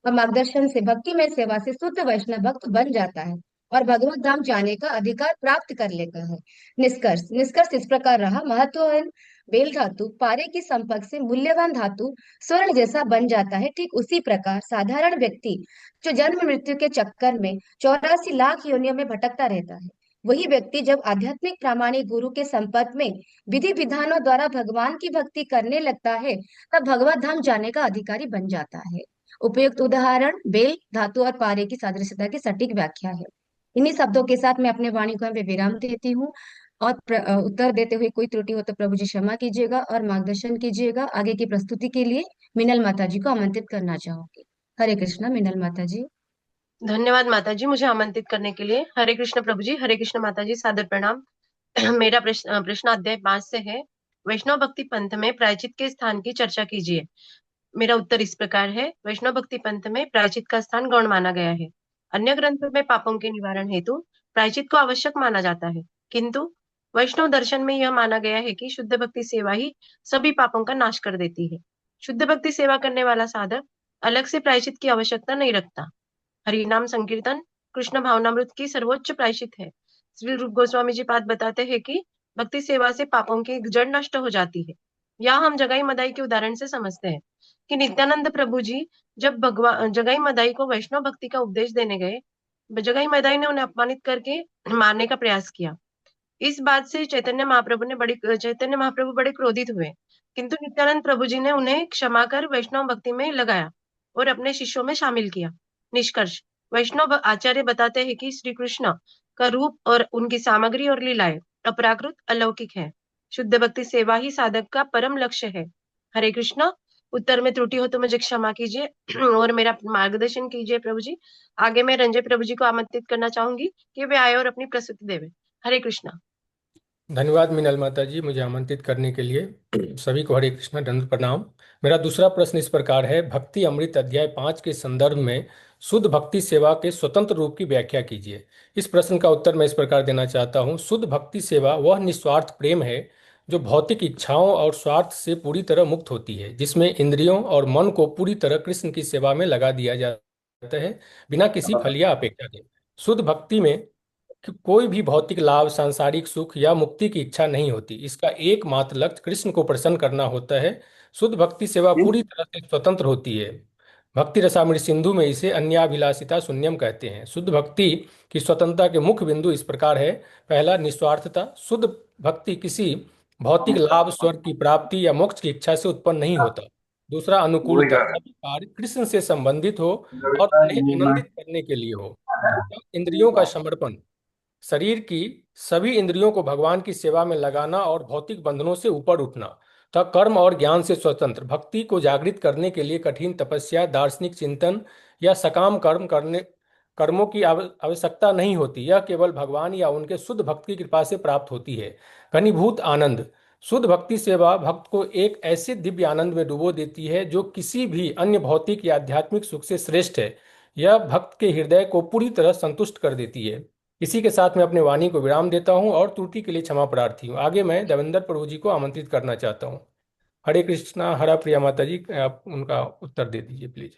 और मार्गदर्शन से भक्ति में सेवा से शुद्ध वैष्णव भक्त बन जाता है और भगवत धाम जाने का अधिकार प्राप्त कर लेता है। निष्कर्ष निष्कर्ष इस प्रकार रहा, महत्वहीन बेल धातु पारे के संपर्क से मूल्यवान धातु स्वर्ण जैसा बन जाता है। ठीक उसी प्रकार साधारण व्यक्ति जो जन्म मृत्यु के चक्कर में 84 लाख योनियों में भटकता रहता है, वही व्यक्ति जब आध्यात्मिक प्रामाणिक गुरु के संपर्क में विधि विधानों द्वारा भगवान की भक्ति करने लगता है, तब भगवत धाम जाने का अधिकारी बन जाता है। उपयुक्त उदाहरण बेल धातु और पारे की सादृश्यता की सटीक व्याख्या है। इन्हीं शब्दों के साथ मैं अपने वाणी को यहाँ पे विराम देती हूँ। और उत्तर देते हुए कोई त्रुटि हो तो प्रभु जी क्षमा कीजिएगा और मार्गदर्शन कीजिएगा। आगे की प्रस्तुति के लिए मिनल माता जी को आमंत्रित करना चाहूंगी। हरे कृष्णा, मिनल माता जी। धन्यवाद माता जी मुझे आमंत्रित करने के लिए। हरे कृष्ण प्रभु जी, हरे कृष्ण माता जी, सादर प्रणाम। मेरा प्रश्न अध्याय 5 से है। वैष्णव भक्ति पंथ में प्रायश्चित के स्थान की चर्चा कीजिए। मेरा उत्तर इस प्रकार है। वैष्णव भक्ति पंथ में प्रायश्चित का स्थान गौण माना गया है। अन्य ग्रंथों में पापों के निवारण हेतु प्रायश्चित को आवश्यक माना जाता है, किंतु वैष्णव दर्शन में यह माना गया है कि शुद्ध भक्ति सेवा ही सभी पापों का नाश कर देती है। शुद्ध भक्ति सेवा करने वाला साधक अलग से प्रायश्चित की आवश्यकता नहीं रखता। हरि नाम संकीर्तन कृष्ण भावनामृत की सर्वोच्च प्रायश्चित है। श्री रूप गोस्वामी जी बात बताते हैं कि भक्ति सेवा से पापों की जड़ नष्ट हो जाती है। यह हम जगाई मदाई के उदाहरण से समझते हैं कि नित्यानंद प्रभु जी जब भगवान जगाई मदाई को वैष्णव भक्ति का उपदेश देने गए, जगाई मदाई ने उन्हें अपमानित करके मारने का प्रयास किया। इस बात से चैतन्य महाप्रभु बड़े क्रोधित हुए, किंतु नित्यानंद प्रभु जी ने उन्हें क्षमा कर वैष्णव भक्ति में लगाया और अपने शिष्यों में शामिल किया। निष्कर्ष, वैष्णव आचार्य बताते हैं कि श्री कृष्ण का रूप और उनकी सामग्री और लीलाएं अपराकृत अलौकिक है। शुद्ध भक्ति सेवा ही साधक का परम लक्ष्य है। हरे कृष्ण। उत्तर में त्रुटि हो तो मुझे क्षमा कीजिए और मेरा मार्गदर्शन कीजिए प्रभु जी। आगे मैं रंजय प्रभु जी को आमंत्रित करना चाहूंगी कि वे आए और अपनी प्रस्तुति देवे। हरे कृष्णा। धन्यवाद मीनल माता जी मुझे आमंत्रित करने के लिए। सभी को हरे कृष्णा, दंड प्रणाम। मेरा दूसरा प्रश्न इस प्रकार है। भक्ति अमृत अध्याय 5 के संदर्भ में शुद्ध भक्ति सेवा के स्वतंत्र रूप की व्याख्या कीजिए। इस प्रश्न का उत्तर मैं इस प्रकार देना चाहता हूँ। शुद्ध भक्ति सेवा वह निस्वार्थ प्रेम है जो भौतिक इच्छाओं और स्वार्थ से पूरी तरह मुक्त होती है, जिसमें इंद्रियों और मन को पूरी तरह कृष्ण की सेवा में लगा दिया जाता है, बिना किसी फल या अपेक्षा के। शुद्ध भक्ति में कि कोई भी भौतिक लाभ, सांसारिक सुख या मुक्ति की इच्छा नहीं होती। इसका एकमात्र लक्ष्य कृष्ण को प्रसन्न करना होता है। शुद्ध भक्ति सेवा पूरी तरह से स्वतंत्र होती है। भक्ति रसामृत सिंधु में इसे अन्याभिलाषिता शून्यम कहते हैं। शुद्ध भक्ति की स्वतंत्रता के मुख्य बिंदु इस प्रकार है। पहला, निस्वार्थता। शुद्ध भक्ति किसी भौतिक लाभ, स्वर्ग की प्राप्ति या मोक्ष की इच्छा से उत्पन्न नहीं होता। दूसरा, अनुकूलता। सभी कार्य कृष्ण से संबंधित हो और उन्हें आनंदित करने के लिए हो। तीसरा, इंद्रियों का समर्पण। शरीर की सभी इंद्रियों को भगवान की सेवा में लगाना और भौतिक बंधनों से ऊपर उठना। तथा कर्म और ज्ञान से स्वतंत्र। भक्ति को जागृत करने के लिए कठिन तपस्या, दार्शनिक चिंतन या सकाम कर्मों की आवश्यकता नहीं होती। यह केवल भगवान या उनके शुद्ध भक्त की कृपा से प्राप्त होती है। घनीभूत आनंद। शुद्ध भक्ति सेवा भक्त को एक ऐसे दिव्य आनंद में डुबो देती है जो किसी भी अन्य भौतिक या आध्यात्मिक सुख से श्रेष्ठ है। यह भक्त के हृदय को पूरी तरह संतुष्ट कर देती है। इसी के साथ मैं अपने वाणी को विराम देता हूं और त्रुटि के लिए क्षमा प्रार्थी हूं। आगे मैं देवेंद्र प्रभु जी को आमंत्रित करना चाहता हूं। हरे कृष्णा। हरा प्रिया माता जी, आप उनका उत्तर दे दीजिए प्लीज।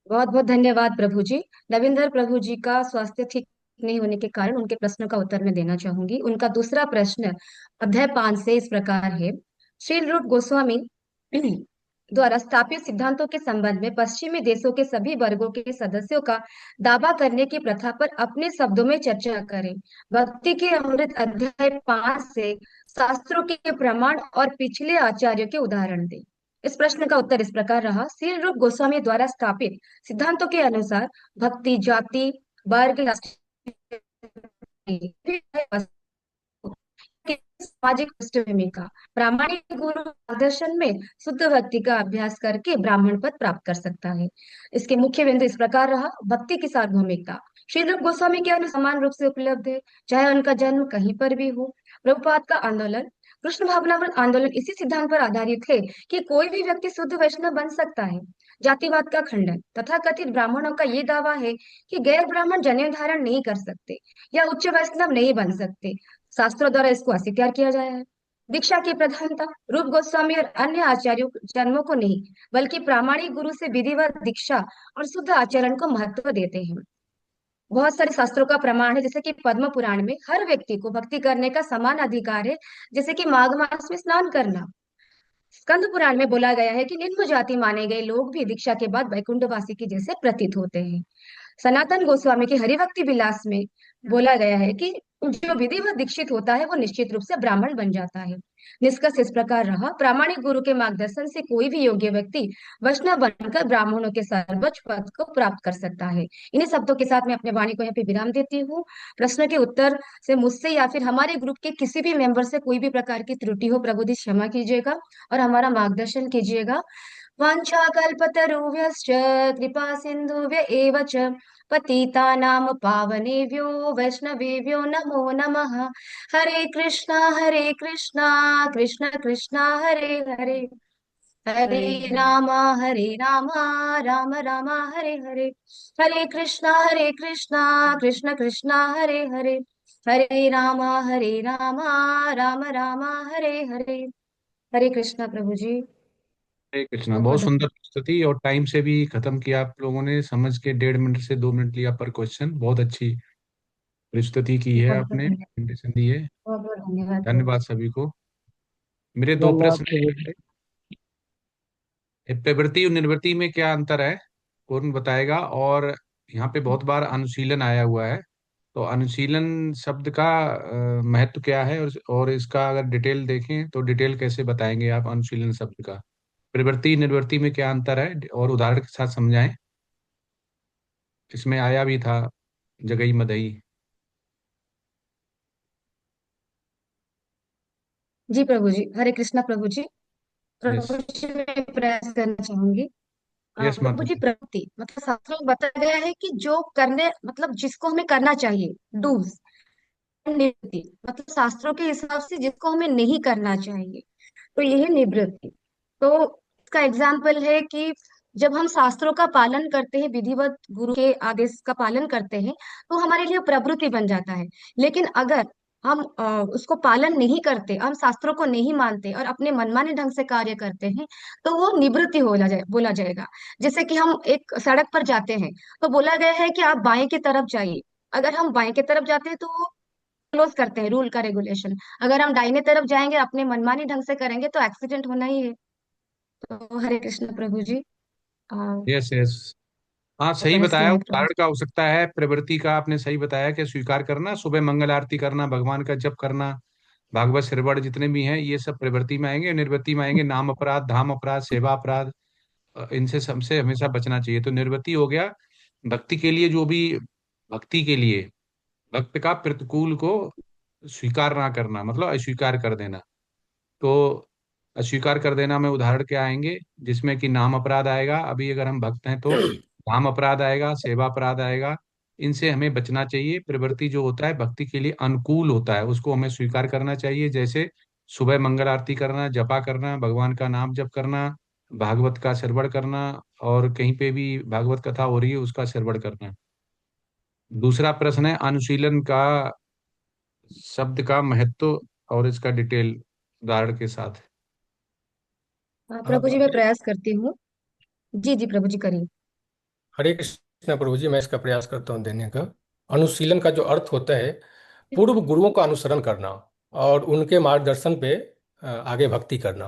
बहुत बहुत धन्यवाद प्रभु जी। रविंदर प्रभु जी का स्वास्थ्य ठीक नहीं होने के कारण उनके प्रश्न का उत्तर मैं देना चाहूंगी। उनका दूसरा प्रश्न अध्याय 5 से इस प्रकार है। श्री रूप गोस्वामी द्वारा स्थापित सिद्धांतों के संबंध में पश्चिमी देशों के सभी वर्गों के सदस्यों का दावा करने की प्रथा पर अपने शब्दों में चर्चा करें। भक्ति के अमृत अध्याय 5 से शास्त्रों के प्रमाण और पिछले आचार्यों के उदाहरण दें। इस प्रश्न का उत्तर इस प्रकार रहा। श्री रूप गोस्वामी द्वारा स्थापित सिद्धांतों के अनुसार भक्ति जाति, वर्ग, सामाजिक पृष्ठभूमि का प्रामाणिक गुरु मार्गदर्शन में शुद्ध भक्ति का अभ्यास करके ब्राह्मण पद प्राप्त कर सकता है। इसके मुख्य बिंदु इस प्रकार रहा। भक्ति की सार्वभौमिकता श्री रूप गोस्वामी के अनुसार समान रूप से उपलब्ध है, चाहे उनका जन्म कहीं पर भी हो। प्रभुपाद का आंदोलन, कृष्ण भावनामृत आंदोलन इसी सिद्धांत पर आधारित है कि कोई भी व्यक्ति शुद्ध वैष्णव बन सकता है। जातिवाद का खंडन, तथा कथित ब्राह्मणों का ये दावा है कि गैर ब्राह्मण जनेऊ धारण नहीं कर सकते या उच्च वैष्णव नहीं बन सकते। शास्त्रों द्वारा इसको अस्वीकार किया गया है। दीक्षा की प्रधानता, रूप गोस्वामी और अन्य आचार्यों जन्मों को नहीं बल्कि प्रामाणिक गुरु से विधिवत दीक्षा और शुद्ध आचरण को महत्व देते हैं। बहुत सारे शास्त्रों का प्रमाण है, जैसे कि पद्म पुराण में हर व्यक्ति को भक्ति करने का समान अधिकार है, जैसे कि माघ मास में स्नान करना। स्कंद पुराण में बोला गया है कि निम्न जाति माने गए लोग भी दीक्षा के बाद वैकुंठवासी के जैसे प्रतीत होते हैं। सनातन गोस्वामी के हरिभक्ति विलास में बोला गया है कि जो विधिवत दीक्षित होता है वो निश्चित रूप से ब्राह्मण बन जाता है। निष्कर्ष इस प्रकार रहा, प्रामाणिक गुरु के मार्गदर्शन से कोई भी योग्य व्यक्ति वैष्णव बनकर ब्राह्मणों के सर्वोच्च पद को प्राप्त कर सकता है। इन्हीं शब्दों के साथ मैं अपने वाणी को यहाँ पे विराम देती हूँ। प्रश्न के उत्तर से मुझसे या फिर हमारे ग्रुप के किसी भी मेंबर से कोई भी प्रकार की त्रुटि हो, प्रभु जी क्षमा कीजिएगा और हमारा मार्गदर्शन कीजिएगा। वाञ्छाकल्पतरुभ्यश्च कृपा सिन्धुभ्य एव च पतितानां पावनेभ्यो वैष्णवेभ्यो नमो नमः। हरे कृष्णा कृष्ण कृष्णा हरे हरे, हरे हरे राम राम राम हरे हरे, हरे कृष्णा कृष्ण कृष्णा हरे हरे, हरे राम राम राम हरे हरे। हरे कृष्णा प्रभु जी। हरे कृष्णा। बहुत बहुत बहुत सुंदर धन्यवाद। प्रस्तुति, और टाइम से भी खत्म किया आप लोगों ने, समझ के 1.5 मिनट से 2 मिनट लिया पर क्वेश्चन। बहुत अच्छी प्रस्तुति की है बहुत बहुत आपने, धन्यवाद। प्रेजेंटेशन दी है। बहुत बहुत धन्यवाद प्रभु। धन्यवाद सभी को। मेरे दो धन्यवाद प्रश्न प्रभु जी। हैं। प्रवृत्ति और निवृत्ति में क्या अंतर है, पूर्ण बताएगा। और यहाँ पे बहुत बार अनुशीलन आया हुआ है, तो अनुशीलन शब्द का महत्व क्या है, और इसका अगर डिटेल देखें तो डिटेल कैसे बताएंगे आप अनुशीलन शब्द का। प्रवृत्ति निवृत्ति में क्या अंतर है, और उदाहरण के साथ समझाएं। इसमें आया भी था जगई मदई। जी प्रभु जी, हरे कृष्णा प्रभु जी। यस। प्रभु जी मैं प्रयास करना चाहूंगी। यस प्रभु माता जी, जी। प्रवृत्ति मतलब शास्त्रों में बताया गया है कि जो करने मतलब जिसको हमें करना चाहिए, डूज। निवृत्ति मतलब शास्त्रों के हिसाब से जिसको हमें नहीं करना चाहिए, तो यह है निवृत्ति। तो इसका एग्जाम्पल है कि जब हम शास्त्रों का पालन करते हैं, विधिवत गुरु के आदेश का पालन करते हैं, तो हमारे लिए प्रवृत्ति बन जाता है। लेकिन अगर हम उसको पालन नहीं करते, हम शास्त्रों को नहीं मानते और अपने मनमाने ढंग से कार्य करते हैं, तो वो निवृत्ति बोला जाएगा। जैसे कि हम एक सड़क पर जाते हैं, तो बोला गया है कि आप बाएं की तरफ जाइए। अगर हम बाएं की तरफ जाते हैं तो क्लोज करते हैं रूल का रेगुलेशन। अगर हम दाहिने तरफ जाएंगे, अपने मनमानी ढंग से करेंगे, तो एक्सीडेंट होना ही है। तो हरे कृष्ण प्रभु जी। Yes yes. हाँ, सही बहस के बताया। हैं प्रभु उदाहरण का हो सकता है प्रवृत्ति का, आपने सही बताया कि स्वीकार करना, सुबह मंगल आरती करना, भगवान का जप करना, भागवत श्रवण जितने भी हैं ये सब प्रवृत्ति में आएंगे। निवृत्ति में आएंगे नाम अपराध, धाम अपराध, सेवा अपराध। इनसे सबसे हमेशा बचना चाहिए। तो निवृत्ति हो गया भक्ति के लिए, जो भी भक्ति के लिए भक्त का प्रतिकूल को स्वीकार ना करना, मतलब अस्वीकार कर देना। तो अस्वीकार कर देना में उदाहरण क्या आएंगे, जिसमें कि नाम अपराध आएगा, अभी अगर हम भक्त हैं तो नाम अपराध आएगा, सेवा अपराध आएगा। इनसे हमें बचना चाहिए। प्रवृत्ति जो होता है भक्ति के लिए अनुकूल होता है, उसको हमें स्वीकार करना चाहिए। जैसे सुबह मंगल आरती करना, जपा करना, भगवान का नाम जप करना, भागवत का श्रवण करना, और कहीं पे भी भागवत कथा हो रही है उसका श्रवण करना। दूसरा प्रश्न है अनुशीलन का शब्द का महत्व और इसका डिटेल उदाहरण के साथ। हाँ प्रभु जी मैं प्रयास करती हूँ। जी जी प्रभु जी करिए। हरे कृष्ण प्रभु जी, मैं इसका प्रयास करता हूँ देने का। अनुशीलन का जो अर्थ होता है, पूर्व गुरुओं का अनुसरण करना और उनके मार्गदर्शन पे आगे भक्ति करना।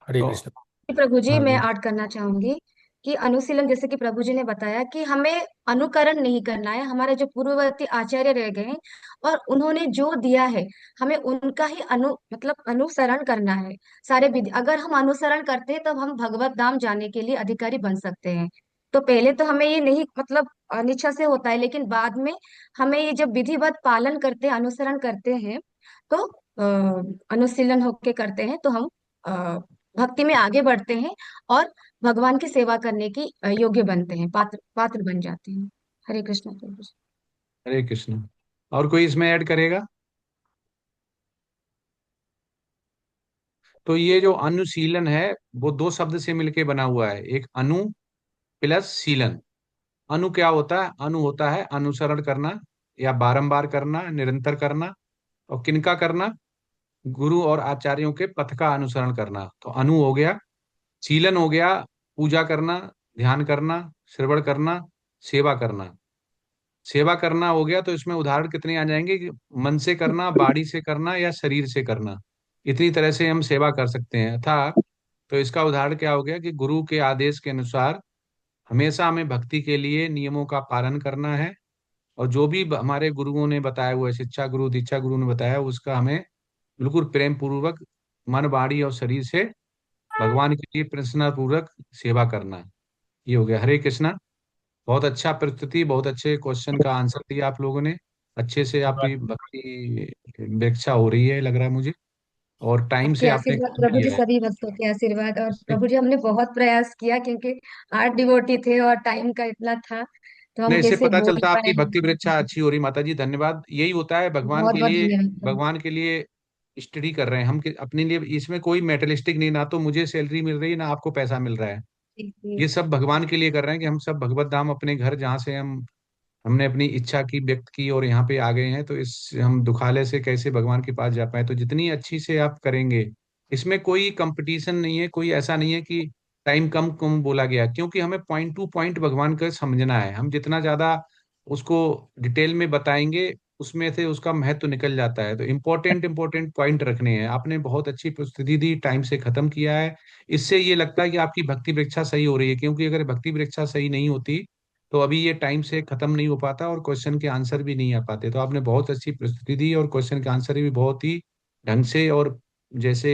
हरे तो कृष्ण। प्रभु जी हाँ मैं जी। ऐड करना चाहूंगी कि अनुशीलन, जैसे कि प्रभु जी ने बताया कि हमें अनुकरण नहीं करना है। हमारे जो पूर्ववर्ती आचार्य रह गए हैं और उन्होंने जो दिया है, हमें उनका ही मतलब अनुसरण करना है। सारे विधि अगर हम अनुसरण करते हैं तब हम भगवत धाम जाने के लिए अधिकारी बन सकते हैं। तो पहले तो हमें ये नहीं मतलब अनिच्छा से होता है, लेकिन बाद में हमें ये जब विधिवत पालन करते हैं, अनुसरण करते हैं, तो अनुशीलन होके करते हैं, तो हम भक्ति में आगे बढ़ते हैं और भगवान की सेवा करने की योग्य बनते हैं, पात्र पात्र बन जाते हैं। हरे कृष्ण प्रभु जी। हरे कृष्ण। और कोई इसमें ऐड करेगा? तो ये जो अनुशीलन है वो दो शब्द से मिलके बना हुआ है, एक अनु प्लस शीलन। अनु क्या होता है? अनु होता है अनुसरण करना, या बारंबार करना, निरंतर करना। और किनका करना? गुरु और आचार्यों के पथ का अनुसरण करना। तो अनु हो गया। शीलन हो गया पूजा करना, ध्यान करना, श्रवण करना, सेवा करना। सेवा करना हो गया तो इसमें उदाहरण कितने आ जाएंगे कि मन से करना, बाड़ी से करना, या शरीर से करना। इतनी तरह से हम सेवा कर सकते हैं। अथा तो इसका उदाहरण क्या हो गया कि गुरु के आदेश के अनुसार हमेशा हमें भक्ति के लिए नियमों का पालन करना है, और जो भी हमारे गुरुओं ने बताया हुआ है, शिक्षा गुरु दीक्षा गुरु ने बताया, उसका हमें बिल्कुल प्रेम पूर्वक मन वाणी और शरीर से भगवान के लिए प्रसन्नता पूर्वक सेवा करना है। ये हो गया। हरे कृष्णा। बहुत अच्छा प्रस्तुति, बहुत अच्छे क्वेश्चन का आंसर दिया आप लोगों ने। अच्छे से आपकी भक्ति व्याख्या हो रही है लग रहा है मुझे, और टाइम आपके से आपने आशीर्वाद काम प्रभु जी, किया है। सभी भक्तों के आशीर्वाद। और प्रभु जी, हमने बहुत प्रयास किया क्योंकि 8 डिवोटी थे और टाइम का इतना था, तो हम नहीं, इससे कैसे पता बोल चलता पाए आपकी भक्ति हम। परीक्षा अच्छी हो रही। माता जी धन्यवाद। यही होता है भगवान बहुत के बहुत लिए। धन्यवाद। भगवान के लिए स्टडी कर रहे हैं हम अपने लिए। इसमें कोई मेटलिस्टिक नहीं, ना तो मुझे सैलरी मिल रही है, ना आपको पैसा मिल रहा है। जी जी। ये सब भगवान के लिए कर रहे हैं कि हम सब भगवत धाम अपने घर, जहाँ से हमने अपनी इच्छा की व्यक्त की और यहाँ पे आ गए हैं, तो इस हम दुखालय से कैसे भगवान के पास जा पाए। तो जितनी अच्छी से आप करेंगे, इसमें कोई कंपटीशन नहीं है, कोई ऐसा नहीं है कि टाइम कम कम बोला गया, क्योंकि हमें पॉइंट टू पॉइंट भगवान का समझना है। हम जितना ज्यादा उसको डिटेल में बताएंगे, उसमें से उसका महत्व निकल जाता है। तो इम्पोर्टेंट इम्पोर्टेंट पॉइंट रखने हैं। आपने बहुत अच्छी प्रस्तुति दी, टाइम से खत्म किया है। इससे ये लगता है कि आपकी भक्ति परीक्षा सही हो रही है, क्योंकि अगर भक्ति परीक्षा सही नहीं होती तो अभी ये टाइम से खत्म नहीं हो पाता और क्वेश्चन के आंसर भी नहीं आ पाते। तो आपने बहुत अच्छी प्रस्तुति दी, और क्वेश्चन के आंसर भी बहुत ही ढंग से, और जैसे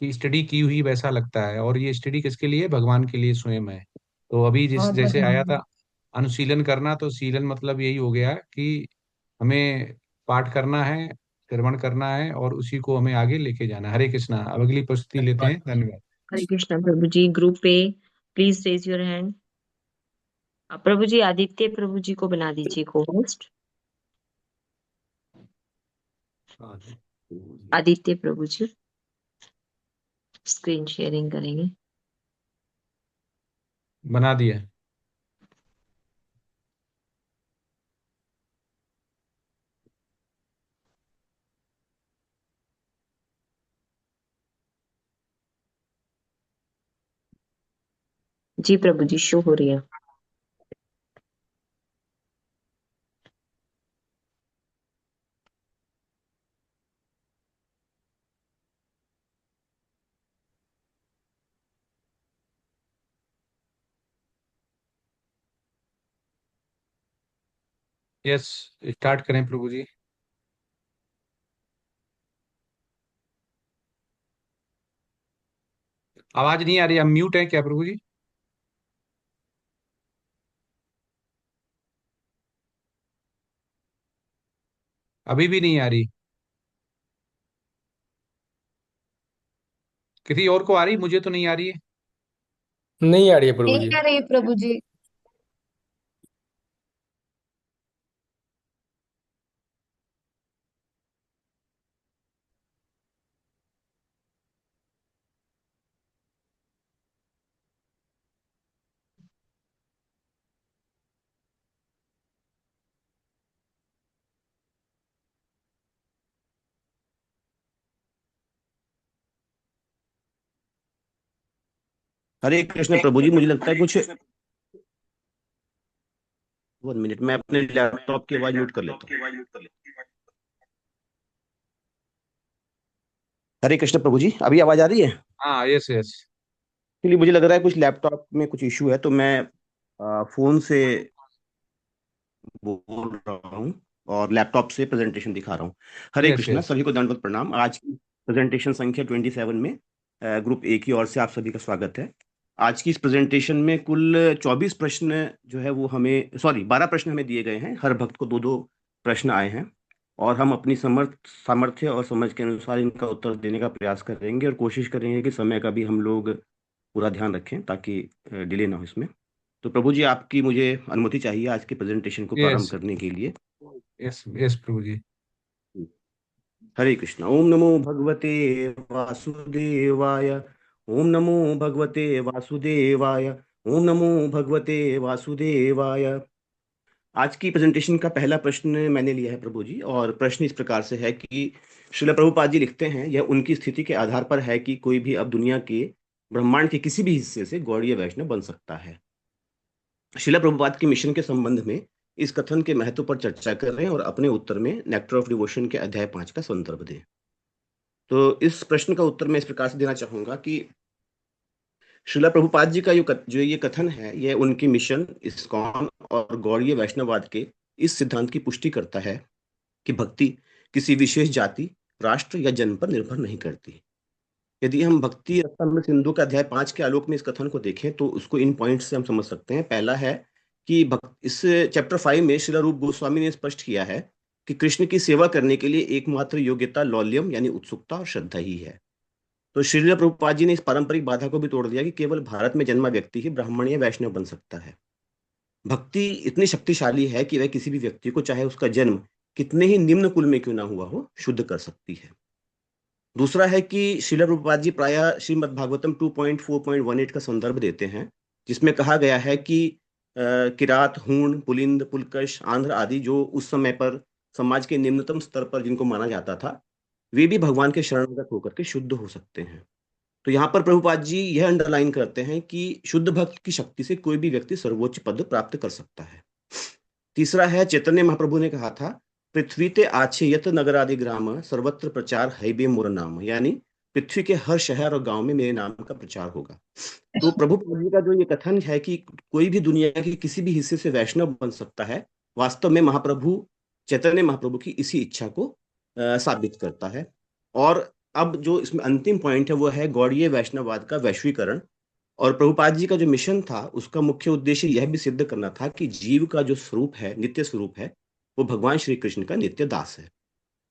कि स्टडी की हुई वैसा लगता है। और ये स्टडी किसके लिए? भगवान के लिए स्वयं है। तो अभी जिस बहुत बहुत जैसे आया था धन्यवाद। अनुशीलन करना, तो शीलन मतलब यही हो गया कि हमें पाठ करना है, श्रवण करना है, और उसी को हमें आगे लेके जाना है। हरे कृष्णा। अब अगली प्रस्तुति लेते हैं। धन्यवाद। हरे कृष्णा प्रभु जी। Group A, please raise your hand. प्रभु जी, आदित्य प्रभु जी को बना दीजिए को होस्ट। आदित्य प्रभु जी स्क्रीन शेयरिंग करेंगे। बना दिया। जी प्रभु जी, शो हो रही है। यस, स्टार्ट करें प्रभु जी। आवाज नहीं आ रही, अब म्यूट है क्या प्रभु जी? अभी भी नहीं आ रही? किसी और को आ रही? मुझे तो नहीं आ रही है। नहीं आ रही है प्रभु नहीं जी। आ रही प्रभु जी। हरे कृष्ण प्रभु जी, मुझे लगता है कुछ 1 मिनट, मैं अपने लैपटॉप की आवाज म्यूट कर लेता हूँ। हरे कृष्ण प्रभु जी, अभी आवाज आ रही है? हाँ, यस यस। इसलिए मुझे लग रहा है कुछ लैपटॉप में कुछ इशू है, तो मैं फोन से बोल रहा हूँ और लैपटॉप से प्रेजेंटेशन दिखा रहा हूँ। हरे यस कृष्णा, यस। सभी को दंडवत प्रणाम। आज की प्रेजेंटेशन संख्या 27 में ग्रुप ए की ओर से आप सभी का स्वागत है। आज की इस प्रेजेंटेशन में कुल 24 प्रश्न जो है वो हमें, सॉरी 12 प्रश्न हमें दिए गए हैं। हर भक्त को दो दो प्रश्न आए हैं, और हम अपनी सामर्थ्य और समझ के अनुसार इनका उत्तर देने का प्रयास करेंगे, और कोशिश करेंगे कि समय का भी हम लोग पूरा ध्यान रखें ताकि डिले ना हो इसमें। तो प्रभु जी, आपकी मुझे अनुमति चाहिए आज के प्रेजेंटेशन को प्रारंभ यस करने के लिए। यस यस प्रभु जी। हरे कृष्ण। ओम नमो भगवते वासुदेवाय। ओम नमो भगवते वासुदेवाय। ओम नमो भगवते वासुदेवाय। आज की प्रेजेंटेशन का पहला प्रश्न मैंने लिया है प्रभु जी, और प्रश्न इस प्रकार से है कि श्रील प्रभुपाद जी लिखते हैं, यह उनकी स्थिति के आधार पर है कि कोई भी अब दुनिया के ब्रह्मांड के किसी भी हिस्से से गौड़ीय वैष्णव बन सकता है। श्रील प्रभुपाद के मिशन के संबंध में इस कथन के महत्व पर चर्चा कर रहे हैं, और अपने उत्तर में नेक्टर ऑफ डिवोशन के अध्याय 5 का संदर्भ दें। तो इस प्रश्न का उत्तर मैं इस प्रकार से देना चाहूंगा कि श्रीला प्रभुपाद जी का जो ये कथन है, यह उनकी मिशन इस्कॉन और गौड़ीय वैष्णववाद के इस सिद्धांत की पुष्टि करता है कि भक्ति किसी विशेष जाति, राष्ट्र या जन्म पर निर्भर नहीं करती। यदि हम भक्ति रसामृत सिंधु का अध्याय 5 के आलोक में इस कथन को देखें तो उसको इन पॉइंट्स से हम समझ सकते हैं। पहला है कि इस चैप्टर 5 में श्रीला रूप गोस्वामी ने स्पष्ट किया है कि कृष्ण की सेवा करने के लिए एकमात्र योग्यता लौल्यम यानी उत्सुकता और श्रद्धा ही है। तो श्रीला प्रभुपाद जी ने इस पारंपरिक बाधा को भी तोड़ दिया कि केवल भारत में जन्मा व्यक्ति ही ब्राह्मण या वैष्णव बन सकता है। भक्ति इतनी शक्तिशाली है कि वह किसी भी व्यक्ति को, चाहे उसका जन्म कितने ही निम्न कुल में क्यों ना हुआ हो, शुद्ध कर सकती है। दूसरा है कि श्रीला प्रभुपाद जी प्रायः श्रीमद् भागवतम 2.4.18 का संदर्भ देते हैं, जिसमें कहा गया है कि किरात, हूण, पुलिंद, पुलकश, आंध्र आदि जो उस समय पर समाज के निम्नतम स्तर पर जिनको माना जाता था, वे भी भगवान के शरणगत होकर के शुद्ध हो सकते हैं। तो यहाँ पर प्रभुपाद जी यह अंडरलाइन करते हैं कि शुद्ध भक्त की शक्ति से कोई भी व्यक्ति सर्वोच्च पद प्राप्त कर सकता है। तीसरा है, चैतन्य महाप्रभु ने कहा था, पृथ्वी ते आछे यत नगरादि ग्राम सर्वत्र प्रचार हैबे मोर नाम, यानी पृथ्वी के हर शहर और गांव में मेरे नाम का प्रचार होगा। तो प्रभुपाद जी का जो ये कथन है कि कोई भी दुनिया के किसी भी हिस्से से वैष्णव बन सकता है, वास्तव में महाप्रभु चैतन्य महाप्रभु की इसी इच्छा को साबित करता है। और अब जो इसमें अंतिम पॉइंट है वो है गौड़ीय वैष्णववाद का वैश्वीकरण। और प्रभुपाद जी का जो मिशन था उसका मुख्य उद्देश्य यह भी सिद्ध करना था कि जीव का जो स्वरूप है, नित्य स्वरूप है, वो भगवान श्री कृष्ण का नित्य दास है।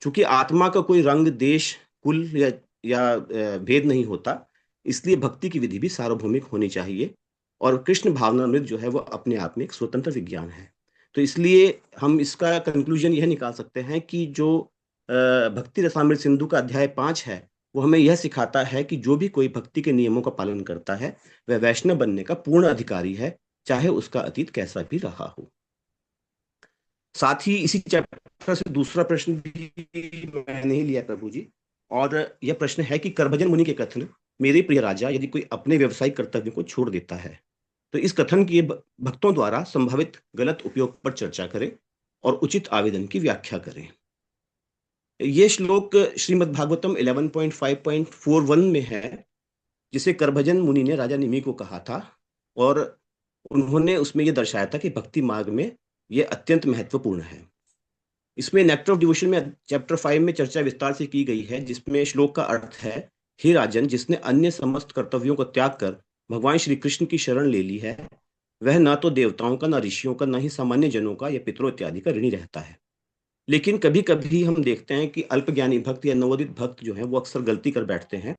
चूंकि आत्मा का कोई रंग, देश, कुल या भेद नहीं होता, इसलिए भक्ति की विधि भी सार्वभौमिक होनी चाहिए। और कृष्ण भावनामृत जो है वो अपने आप में एक स्वतंत्र विज्ञान है। तो इसलिए हम इसका कंक्लूजन यह निकाल सकते हैं कि जो भक्ति रसामृत सिंधु का अध्याय 5 है वो हमें यह सिखाता है कि जो भी कोई भक्ति के नियमों का पालन करता है वह वैष्णव बनने का पूर्ण अधिकारी है, चाहे उसका अतीत कैसा भी रहा हो। साथ ही इसी चैप्टर से दूसरा प्रश्न भी मैंने ही लिया प्रभु जी, और यह प्रश्न है कि करभजन मुनि के कथन, मेरे प्रिय राजा, यदि कोई अपने व्यवसायिक कर्तव्यों को छोड़ देता है तो इस कथन की भक्तों द्वारा संभावित गलत उपयोग पर चर्चा करें और उचित आवेदन की व्याख्या करें। ये श्लोक श्रीमद् भागवतम 11.5.41 में है, जिसे करभजन मुनि ने राजा निमि को कहा था, और उन्होंने उसमें यह दर्शाया था कि भक्ति मार्ग में यह अत्यंत महत्वपूर्ण है। इसमें नेक्टर ऑफ डिवोशन में चैप्टर 5 में चर्चा विस्तार से की गई है, जिसमें श्लोक का अर्थ है, हे राजन, जिसने अन्य समस्त कर्तव्यों को त्याग कर भगवान श्री कृष्ण की शरण ले ली है, वह न तो देवताओं का, न ऋषियों का, न ही सामान्य जनों का या पितरों इत्यादि का ऋणी रहता है। लेकिन कभी कभी हम देखते हैं कि अल्पज्ञानी भक्त या नवोदित भक्त जो है वो अक्सर गलती कर बैठते हैं।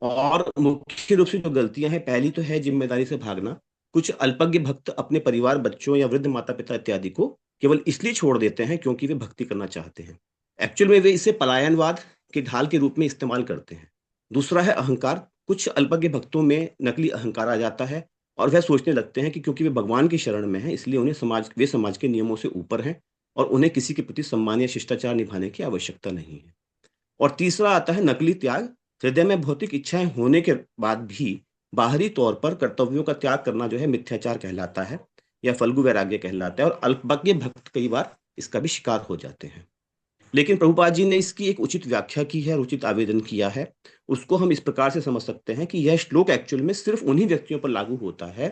और मुख्य रूप से जो गलतियां हैं, पहली तो है जिम्मेदारी से भागना। कुछ अल्पज्ञ भक्त अपने परिवार, बच्चों या वृद्ध माता पिता इत्यादि को केवल इसलिए छोड़ देते हैं क्योंकि वे भक्ति करना चाहते हैं। एक्चुअल में वे इसे पलायनवाद के ढाल के रूप में इस्तेमाल करते हैं। दूसरा है अहंकार। कुछ अल्पज्ञ भक्तों में नकली अहंकार आ जाता है और वह सोचने लगते हैं कि क्योंकि वे भगवान की शरण में हैं, इसलिए वे समाज के नियमों से ऊपर हैं और उन्हें किसी के प्रति सम्मान या शिष्टाचार निभाने की आवश्यकता नहीं है। और तीसरा आता है नकली त्याग। हृदय में भौतिक इच्छाएं होने के बाद भी बाहरी तौर पर कर्तव्यों का त्याग करना जो है मिथ्याचार कहलाता है या फल्गु वैराग्य कहलाता है, और अल्पज्ञ भक्त कई बार इसका भी शिकार हो जाते हैं। लेकिन प्रभुपाद जी ने इसकी एक उचित व्याख्या की है और उचित आवेदन किया है। उसको हम इस प्रकार से समझ सकते हैं कि यह श्लोक एक्चुअल में सिर्फ उन्हीं व्यक्तियों पर लागू होता है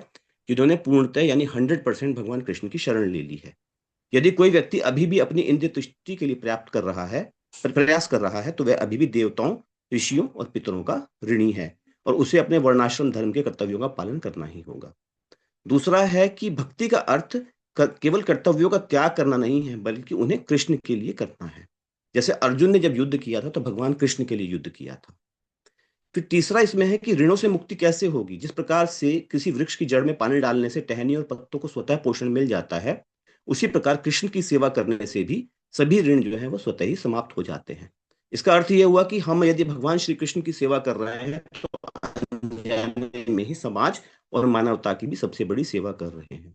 जिन्होंने पूर्णतः यानी 100% भगवान कृष्ण की शरण ले ली है। यदि कोई व्यक्ति अभी भी अपनी इंद्रिय तुष्टि के लिए प्रयास कर रहा है तो वह अभी भी देवताओं, ऋषियों और पितरों का ऋणी है और उसे अपने वर्णाश्रम धर्म के कर्तव्यों का पालन करना ही होगा। दूसरा है कि भक्ति का अर्थ केवल कर्तव्यों का त्याग करना नहीं है, बल्कि उन्हें कृष्ण के लिए करना है। जैसे अर्जुन ने जब युद्ध किया था तो भगवान कृष्ण के लिए युद्ध किया था। फिर तीसरा इसमें है कि ऋणों से मुक्ति कैसे होगी। जिस प्रकार से किसी वृक्ष की जड़ में पानी डालने से टहनी और पत्तों को स्वतः पोषण मिल जाता है, उसी प्रकार कृष्ण की सेवा करने से भी सभी ऋण जो है वो स्वतः ही समाप्त हो जाते हैं। इसका अर्थ यह हुआ कि हम यदि भगवान श्री कृष्ण की सेवा कर रहे हैं तो में ही समाज और मानवता की भी सबसे बड़ी सेवा कर रहे हैं।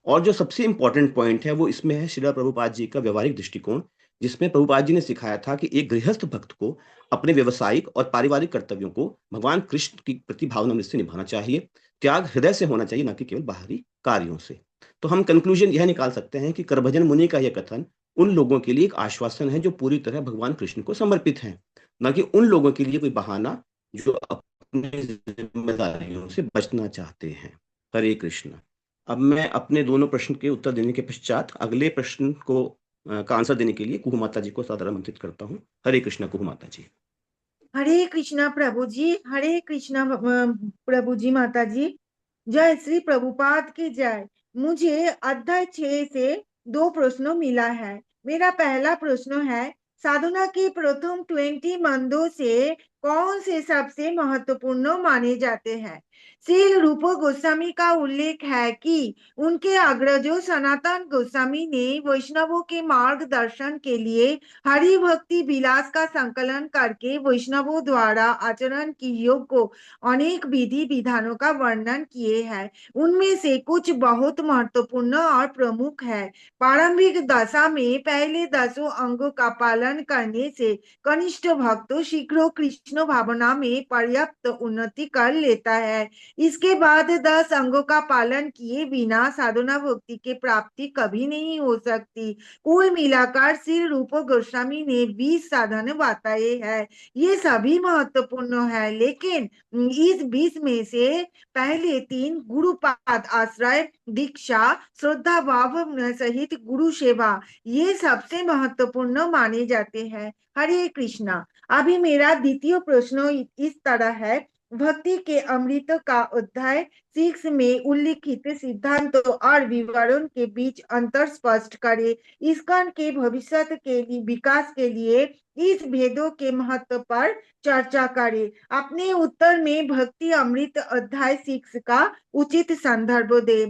और जो सबसे इंपॉर्टेंट पॉइंट है वो इसमें है श्रीला प्रभुपाद जी का व्यवहारिक दृष्टिकोण, जिसमें प्रभुपाद जी ने सिखाया था कि एक गृहस्थ भक्त को अपने व्यवसायिक और पारिवारिक कर्तव्यों को भगवान कृष्ण की प्रति भावनामृत से निभाना चाहिए। त्याग हृदय से होना चाहिए, न कि केवल बाहरी कार्यों से। तो हम कंक्लूजन यह निकाल सकते हैं कि करभजन मुनि का यह कथन उन लोगों के लिए एक आश्वासन है जो पूरी तरह भगवान कृष्ण को समर्पित हैं, न कि उन लोगों के लिए कोई बहाना जो अपनी जिम्मेदारियों से बचना चाहते हैं। हरे कृष्ण। अब मैं अपने दोनों प्रश्न के उत्तर देने के पश्चात अगले प्रश्न को का आंसर देने के लिए कुहू माता जी को सादर आमंत्रित करता हूँ। हरे कृष्ण कुहू माता जी। हरे कृष्णा प्रभु जी, हरे कृष्णा प्रभु जी, माता जी। जय श्री प्रभुपाद की जय। मुझे अध्याय 6 से 2 प्रश्नों मिला है। मेरा पहला प्रश्न है, साधना के प्रथम 20 मंदों से कौन से सबसे महत्वपूर्ण माने जाते हैं? श्री रूप गोस्वामी का उल्लेख है कि उनके अग्रजों सनातन गोस्वामी ने वैष्णवों के मार्गदर्शन के लिए हरि भक्ति विलास का संकलन करके वैष्णवों द्वारा आचरण की योग्य अनेक विधि विधानों का वर्णन किए हैं। उनमें से कुछ बहुत महत्वपूर्ण और प्रमुख है। प्रारंभिक दशा में पहले 10 अंगों का पालन करने से कनिष्ठ भक्त शीघ्र कृष्ण भावना में पर्याप्त उन्नति कर लेता है। इसके बाद 10 अंगों का पालन किए बिना साधना भक्ति की प्राप्ति कभी नहीं हो सकती। कुल मिलाकर श्री रूप गोस्वामी ने 20 साधन बताए हैं। ये सभी महत्वपूर्ण है, लेकिन इस 20 में से पहले 3 गुरुपाद आश्रय, दीक्षा, श्रद्धा भाव सहित गुरु सेवा, ये सबसे महत्वपूर्ण माने जाते हैं। हरे कृष्णा। अभी मेरा द्वितीय प्रश्न इस तरह है, भक्ति के अमृत का अध्याय 6 में उल्लिखित सिद्धांतों और विवरण के बीच अंतर स्पष्ट करे। इस्कॉन के भविष्य के लिए विकास के लिए इस भेदों के महत्व पर चर्चा करें। अपने उत्तर में भक्ति अमृत अध्याय 6 का उचित संदर्भ दे।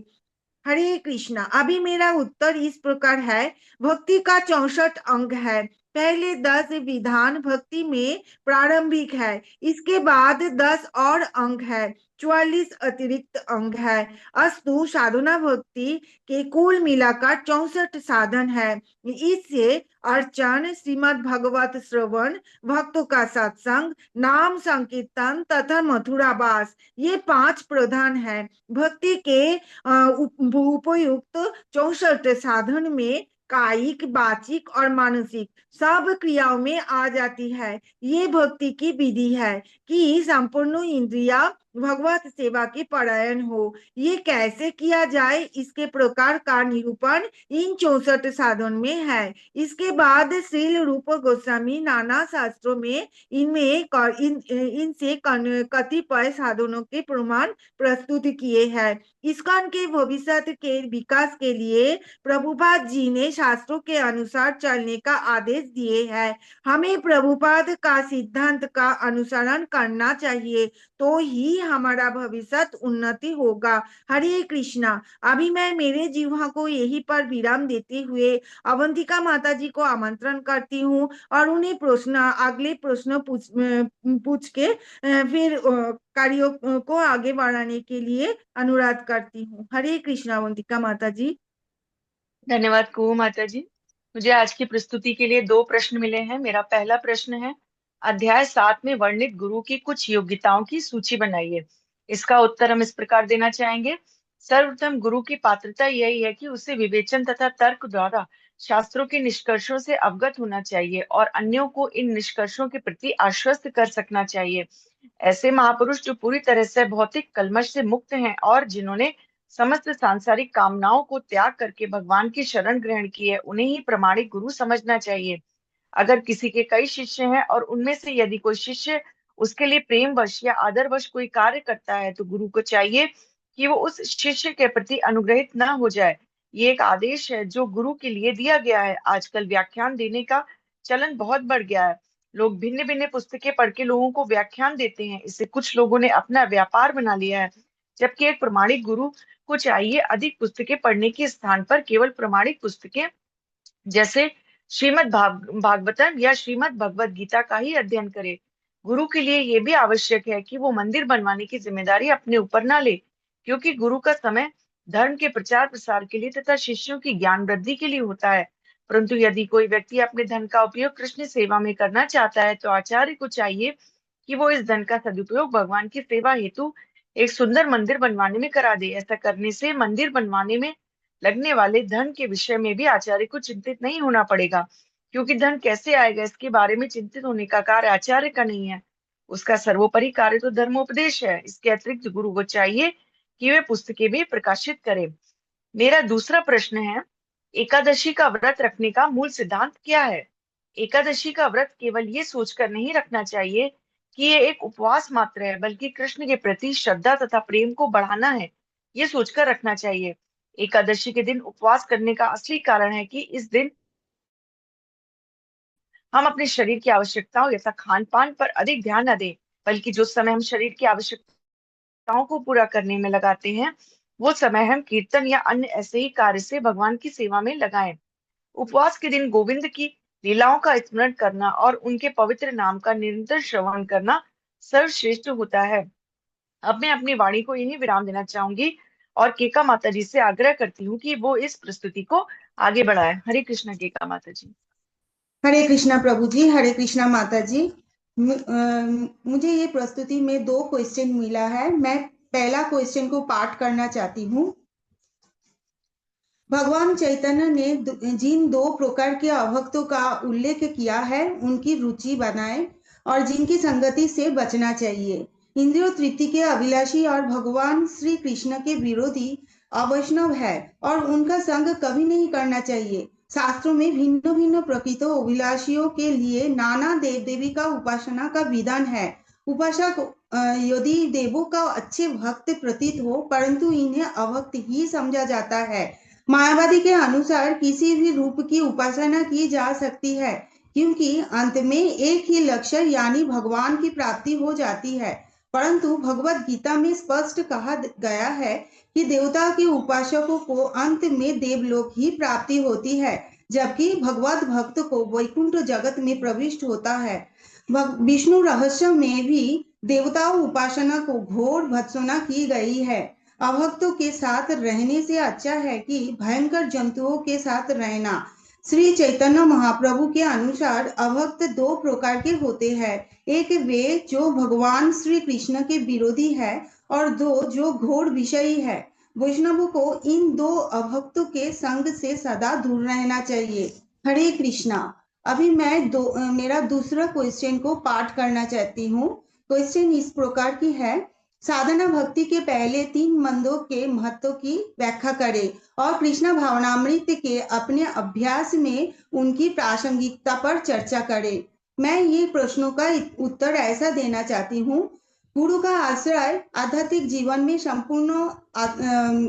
हरे कृष्णा। अभी मेरा उत्तर इस प्रकार है, भक्ति का 64 अंग है। पहले 10 विधान भक्ति में प्रारंभिक है, इसके बाद 10 और अंग है, 44 अतिरिक्त अंग है। अस्तु साधना भक्ति के कुल मिलाकर 64 साधन है। इससे अर्चन, श्रीमद् भागवत श्रवण, भक्तों का सत्संग, नाम संकीर्तन तथा मथुरावास, ये 5 प्रधान है। भक्ति के उपयुक्त 64 साधन में कायिक, वाचिक और मानसिक सब क्रियाओं में आ जाती है। ये भक्ति की विधि है कि संपूर्ण इंद्रिया भगवत सेवा की परायण हो। ये कैसे किया जाए, इसके प्रकार का निरूपण इन 64 साधन में है। इसके बाद श्रील रूप गोस्वामी नाना शास्त्रों में इनसे कतिपय साधनों के प्रमाण प्रस्तुत किए हैं। इस्कॉन के भविष्य के विकास के लिए प्रभुपाद जी ने शास्त्रों के अनुसार चलने का आदेश दिए हैं। हमें प्रभुपाद का सिद्धांत का अनुसरण करना चाहिए, तो ही हमारा भविष्य उन्नति होगा। हरे कृष्णा। अभी मैं मेरे जीवा को यही पर विराम देते हुए अवंतिका माता जी को आमंत्रण करती हूँ और उन्हें अगले प्रश्न पूछ के फिर कार्यों को आगे बढ़ाने के लिए अनुरोध करती हूँ। हरे कृष्णा अवंतिका माता जी। धन्यवाद कुहू माता जी। मुझे आज की प्रस्तुति के लिए 2 प्रश्न मिले हैं। मेरा पहला प्रश्न है, अध्याय 7 में वर्णित गुरु की कुछ योग्यताओं की सूची बनाइए। इसका उत्तर हम इस प्रकार देना चाहेंगे। सर्वप्रथम गुरु की पात्रता यही है कि उसे विवेचन तथा तर्क द्वारा शास्त्रों के निष्कर्षों से अवगत होना चाहिए और अन्यों को इन निष्कर्षों के प्रति आश्वस्त कर सकना चाहिए। ऐसे महापुरुष जो पूरी तरह से भौतिक कलमश से मुक्त हैं और जिन्होंने समस्त सांसारिक कामनाओं को त्याग करके भगवान की शरण ग्रहण की है, उन्हें ही प्रमाणिक गुरु समझना चाहिए। अगर किसी के कई शिष्य हैं और उनमें से यदि कोई शिष्य उसके लिए प्रेमवश या आदरवश कोई कार्य करता है, तो गुरु को चाहिए कि वो उस शिष्य के प्रति अनुग्रहित न हो जाए। ये एक आदेश है जो गुरु के लिए दिया गया है। आजकल व्याख्यान देने का चलन बहुत बढ़ गया है। लोग भिन्न भिन्न पुस्तकें पढ़ के लोगों को व्याख्यान देते हैं। इससे कुछ लोगों ने अपना व्यापार बना लिया है, जबकि एक प्रमाणिक गुरु को चाहिए अधिक पुस्तकें पढ़ने के स्थान पर केवल प्रमाणिक पुस्तकें जैसे श्रीमद् भागवतम या श्रीमद् भगवत गीता का ही अध्ययन करे। गुरु के लिए यह भी आवश्यक है कि वो मंदिर बनवाने की जिम्मेदारी अपने ऊपर ना ले, क्योंकि गुरु का समय धर्म के प्रचार प्रसार के लिए तथा शिष्यों की ज्ञान वृद्धि के लिए होता है। परंतु यदि कोई व्यक्ति अपने धन का उपयोग कृष्ण सेवा में करना चाहता है, तो आचार्य को चाहिए कि वो इस धन का सदुपयोग भगवान की सेवा हेतु एक सुंदर मंदिर बनवाने में करा दे। ऐसा करने से मंदिर बनवाने में लगने वाले धन के विषय में भी आचार्य को चिंतित नहीं होना पड़ेगा, क्योंकि धन कैसे आएगा इसके बारे में चिंतित होने का कार्य आचार्य का नहीं है। उसका सर्वोपरि कार्य तो धर्मोपदेश है। इसके अतिरिक्त गुरु को चाहिए कि वे पुस्तकें भी प्रकाशित करे। मेरा दूसरा प्रश्न है, एकादशी का व्रत रखने का मूल सिद्धांत क्या है? एकादशी का व्रत केवल ये सोचकर नहीं रखना चाहिए कि ये एक उपवास मात्र है, बल्कि कृष्ण के प्रति श्रद्धा तथा प्रेम को बढ़ाना है, ये सोचकर रखना चाहिए। एकादशी के दिन उपवास करने का असली कारण है कि इस दिन हम अपने शरीर की आवश्यकताओं यथा खान पान पर अधिक ध्यान न दें, बल्कि जो समय हम शरीर की आवश्यकताओं को पूरा करने में लगाते हैं, वो समय हम कीर्तन या अन्य ऐसे ही कार्य से भगवान की सेवा में लगाएं। उपवास के दिन गोविंद की लीलाओं का स्मरण करना और उनके पवित्र नाम का निरंतर श्रवण करना सर्वश्रेष्ठ होता है। अब मैं अपनी वाणी को यही विराम देना चाहूंगी और केका माता जी से आग्रह करती हूँ कि वो इस प्रस्तुति को आगे बढ़ाए। हरे कृष्णा केका माता जी। हरे कृष्णा प्रभु जी, हरे कृष्णा माता जी। मुझे ये प्रस्तुति में 2 क्वेश्चन मिला है। मैं पहला क्वेश्चन को पाठ करना चाहती हूँ। भगवान चैतन्य ने जिन 2 प्रकार के अभक्तों का उल्लेख किया है, उनकी रुचि बनाए और जिनकी संगति से बचना चाहिए। इंद्रियों तृप्ति के अभिलाषी और भगवान श्री कृष्ण के विरोधी अवैष्णव है और उनका संग कभी नहीं करना चाहिए। शास्त्रों में भिन्न भिन्न प्रकृति अभिलाषियों के लिए नाना देव देवी का उपासना का विधान है। उपासक यदि देवों का अच्छे भक्त प्रतीत हो, परंतु इन्हें अभक्त ही समझा जाता है। मायावादी के अनुसार किसी भी रूप की उपासना की जा सकती है, क्योंकि अंत में एक ही लक्ष्य यानी भगवान की प्राप्ति हो जाती है। परंतु भगवत गीता में स्पष्ट कहा गया है कि देवता के उपासकों को अंत में देवलोक ही प्राप्ति होती है, जबकि भगवत भक्त को वैकुंठ जगत में प्रविष्ट होता है। विष्णु रहस्य में भी देवता उपासना को घोर भत्सना की गई है। अभक्तों के साथ रहने से अच्छा है कि भयंकर जंतुओं के साथ रहना। श्री चैतन्य महाप्रभु के अनुसार अभक्त 2 प्रकार के होते हैं। एक वे जो भगवान श्री कृष्ण के विरोधी है और 2 जो घोर विषयी है। वैष्णवों को इन 2 अभक्तों के संग से सदा दूर रहना चाहिए। हरे कृष्णा। अभी मैं मेरा दूसरा क्वेश्चन को पाठ करना चाहती हूँ। क्वेश्चन इस प्रकार की है, साधना भक्ति के पहले 3 मंदों के महत्व की व्याख्या करें और कृष्ण भावनामृत के अपने अभ्यास में उनकी प्रासंगिकता पर चर्चा करें। मैं ये प्रश्नों का उत्तर ऐसा देना चाहती हूँ। गुरु का आश्रय आध्यात्मिक जीवन में संपूर्ण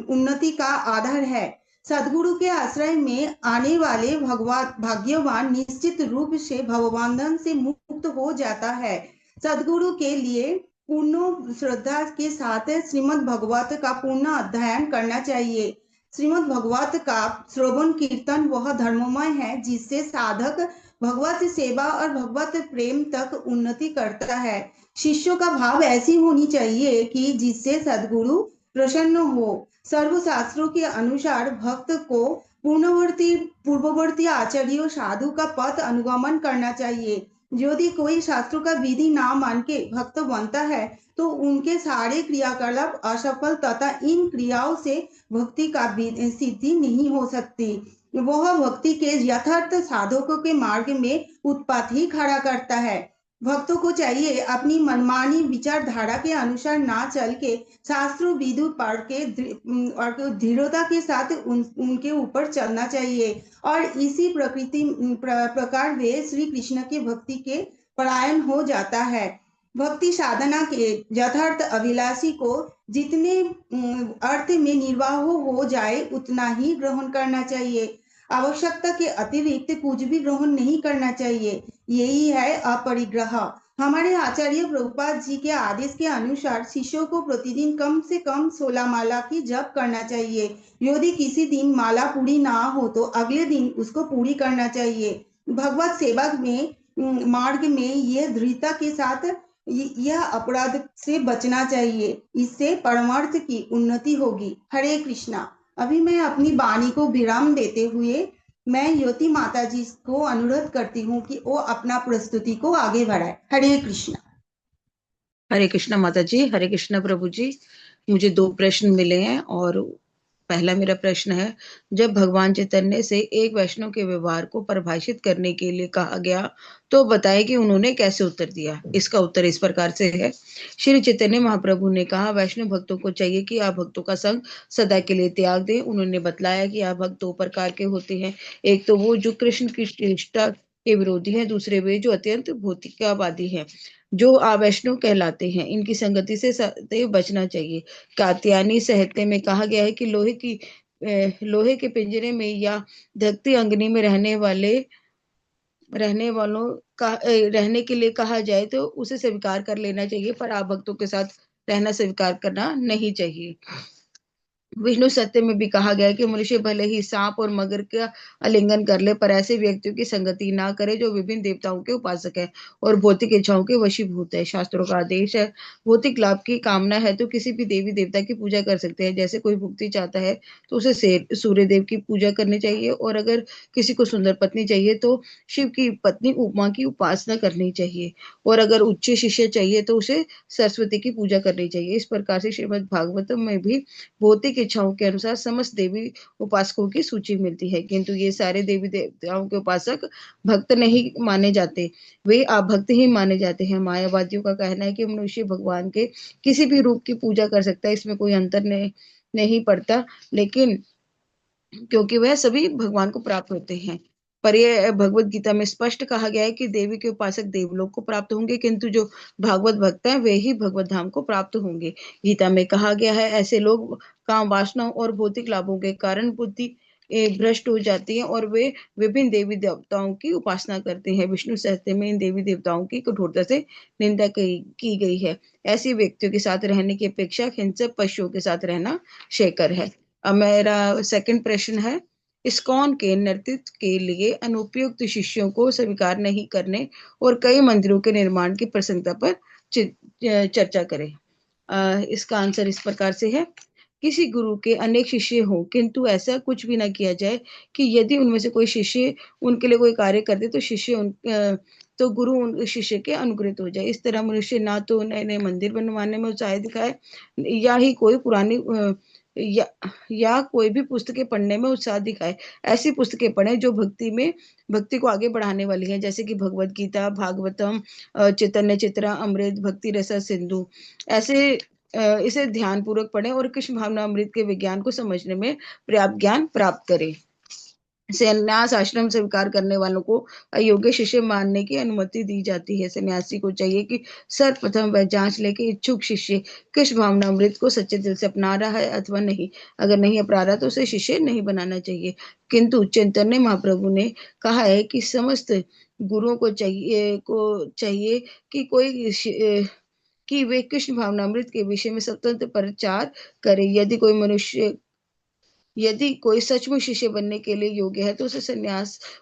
उन्नति का आधार है। सदगुरु के आश्रय में आने वाले भाग्यवान निश्चित रूप से भवबंधन से मुक्त हो जाता है। सदगुरु के लिए पूर्ण श्रद्धा के साथ श्रीमद् भगवत का पूर्ण अध्ययन करना चाहिए। श्रीमद् भगवत का श्रवण कीर्तन वह धर्ममय है जिससे साधक भगवत सेवा और भगवत प्रेम तक उन्नति करता है। शिष्यों का भाव ऐसी होनी चाहिए कि जिससे सदगुरु प्रसन्न हो। सर्वशास्त्रों के अनुसार भक्त को पूर्ववर्ती आचार्यों साधु का पथ अनुगमन करना चाहिए। यदि कोई शास्त्रों का विधि ना मान के भक्त बनता है तो उनके सारे क्रियाकलाप असफल तथा इन क्रियाओं से भक्ति का सिद्धि नहीं हो सकती। वह भक्ति के यथार्थ साधकों के मार्ग में उत्पात ही खड़ा करता है। भक्तों को चाहिए अपनी मनमानी विचारधारा के अनुसार ना चल के शास्त्रों विधि पढ़ के दृढ़ता के साथ उनके ऊपर चलना चाहिए और इसी प्रकार वे श्री कृष्ण के भक्ति के परायण हो जाता है। भक्ति साधना के यथार्थ अभिलाषी को जितने अर्थ में निर्वाह हो जाए उतना ही ग्रहण करना चाहिए। आवश्यकता के अतिरिक्त कुछ भी ग्रहण नहीं करना चाहिए। यही है अपरिग्रह। हमारे आचार्य प्रभुपाद जी के आदेश के अनुसार शिष्यों को प्रतिदिन कम से कम 16 माला की जप करना चाहिए। यदि किसी दिन माला पूरी ना हो तो अगले दिन उसको पूरी करना चाहिए। भगवत सेवा में मार्ग में यह दृढ़ता के साथ यह अपराध से बचना चाहिए। इससे परमार्थ की उन्नति होगी। हरे कृष्णा। अभी मैं अपनी वाणी को विराम देते हुए मैं योति माता जी को अनुरोध करती हूँ कि वो अपना प्रस्तुति को आगे बढ़ाए। हरे कृष्णा। हरे कृष्णा माता जी, हरे कृष्णा प्रभु जी। मुझे 2 प्रश्न मिले हैं और पहला मेरा प्रश्न है, जब भगवान चैतन्य से एक वैष्णव के व्यवहार को परिभाषित करने के लिए कहा गया तो बताएं कि उन्होंने कैसे उत्तर दिया। इसका उत्तर इस प्रकार से है। श्री चैतन्य महाप्रभु ने कहा, वैष्णव भक्तों को चाहिए कि आप भक्तों का संग सदा के लिए त्याग दें। उन्होंने बतलाया कि आप भक्त दो प्रकार के होते हैं, एक तो वो जो कृष्ण की निष्ठा के विरोधी हैं, दूसरे वे जो अत्यंत भौतिकवादी हैं, जो अवैष्णव कहलाते हैं। इनकी संगति से सदैव बचना चाहिए। कात्यायनी साहित्य में कहा गया है कि लोहे के पिंजरे में या धकती अग्नि में रहने के लिए कहा जाए तो उसे स्वीकार कर लेना चाहिए, पर आप भक्तों के साथ रहना स्वीकार करना नहीं चाहिए। विष्णु सत्य में भी कहा गया है कि मनुष्य भले ही सांप और मगर का आलिंगन कर ले, पर ऐसे व्यक्तियों की संगति ना करे जो विभिन्न देवताओं के उपासक है और भौतिक इच्छाओं के वशीभूत है। शास्त्रों का आदेश है, भौतिक लाभ की कामना है तो किसी भी देवी देवता की पूजा कर सकते हैं। जैसे कोई भुक्ति चाहता है तो उसे सूर्य देव की पूजा करनी चाहिए, और अगर किसी को सुंदर पत्नी चाहिए तो शिव की पत्नी उमा की उपासना करनी चाहिए, और अगर उच्च शिष्य चाहिए तो उसे सरस्वती की पूजा करनी चाहिए। इस प्रकार से श्रीमद् भागवतम में भी भौतिक इच्छाओं के अनुसार समस्त देवी उपासकों की सूची मिलती है, किंतु ये सारे देवी देवताओं के उपासक भक्त नहीं माने जाते, वे अभक्त ही माने जाते हैं। मायावादियों का कहना है कि मनुष्य भगवान के किसी भी रूप की पूजा कर सकता है, इसमें कोई अंतर नहीं पड़ता, लेकिन क्योंकि वह सभी भगवान को प्राप्त होते हैं। पर यह भगवत गीता में स्पष्ट कहा गया है कि देवी के उपासक देवलोक को प्राप्त होंगे, किंतु जो भागवत भक्त हैं वे ही भगवत धाम को प्राप्त होंगे। गीता में कहा गया है, ऐसे लोग काम वासनाओं और भौतिक लाभों के कारण बुद्धि भ्रष्ट हो जाती है और वे विभिन्न देवी देवताओं की उपासना करते हैं। विष्णु सहस्त्र में इन देवी देवताओं की कठोरता से निंदा की गई है। ऐसे व्यक्तियों के साथ रहने की अपेक्षा हिंसक पशुओं के साथ रहना शेखर है। अब मेरा सेकंड प्रश्न है, इस्कॉन के नेतृत्व के लिए अनुपयुक्त शिष्यों को स्वीकार नहीं करने और कई मंदिरों के निर्माण की प्रसंगता पर चर्चा करें। इसका आंसर इस प्रकार से है, किसी गुरु के अनेक शिष्य हों, किंतु ऐसा कुछ भी ना किया जाए कि यदि उनमें से कोई शिष्य उनके लिए कोई कार्य कर दे तो गुरु उन शिष्य के अनुग्रहित हो जाए। इस तरह मनुष्य ना तो नए नए मंदिर बनवाने में उत्साह दिखाए या ही कोई पुरानी या कोई भी पुस्तकें पढ़ने में उत्साह दिखाए। ऐसी पुस्तकें पढ़ें जो भक्ति को आगे बढ़ाने वाली हैं, जैसे कि भगवत गीता, भागवतम, चैतन्य चरित्र अमृत, भक्ति रस सिंधु। इसे ध्यान पूर्वक पढ़ें और कृष्ण भावना अमृत के विज्ञान को समझने में पर्याप्त ज्ञान प्राप्त करें। संन्यास आश्रम स्वीकार करने वालों को अयोग्य शिष्य मानने की अनुमति दी जाती है। सन्यासी को चाहिए कि सर्वप्रथम वह जांच ले कि इच्छुक शिष्य कृष्ण भावना अमृत को सच्चे दिल से अपना रहा है अथवा नहीं। अगर नहीं अपना रहा तो उसे शिष्य नहीं बनाना चाहिए। किंतु चैतन्य महाप्रभु ने कहा है कि समस्त गुरुओं को चाहिए कि वे कृष्ण भावनामृत के विषय में स्वतंत्र प्रचार करें। यदि कोई सचमुच शिष्य बनने के लिए योग्य है तो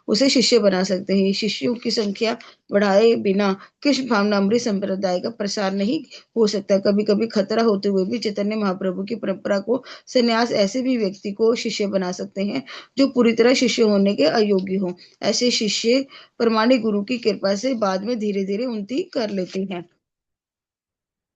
उसे शिष्य बना सकते हैं। शिष्यों की संख्या बढ़ाए बिना कृष्ण भावनामृत संप्रदाय का प्रसार नहीं हो सकता। कभी कभी खतरा होते हुए भी चैतन्य महाप्रभु की परंपरा को संन्यास ऐसे भी व्यक्ति को शिष्य बना सकते हैं जो पूरी तरह शिष्य होने के अयोग्य हो। ऐसे शिष्य प्रमाणिक गुरु की कृपा से बाद में धीरे धीरे उन्नति कर लेते हैं।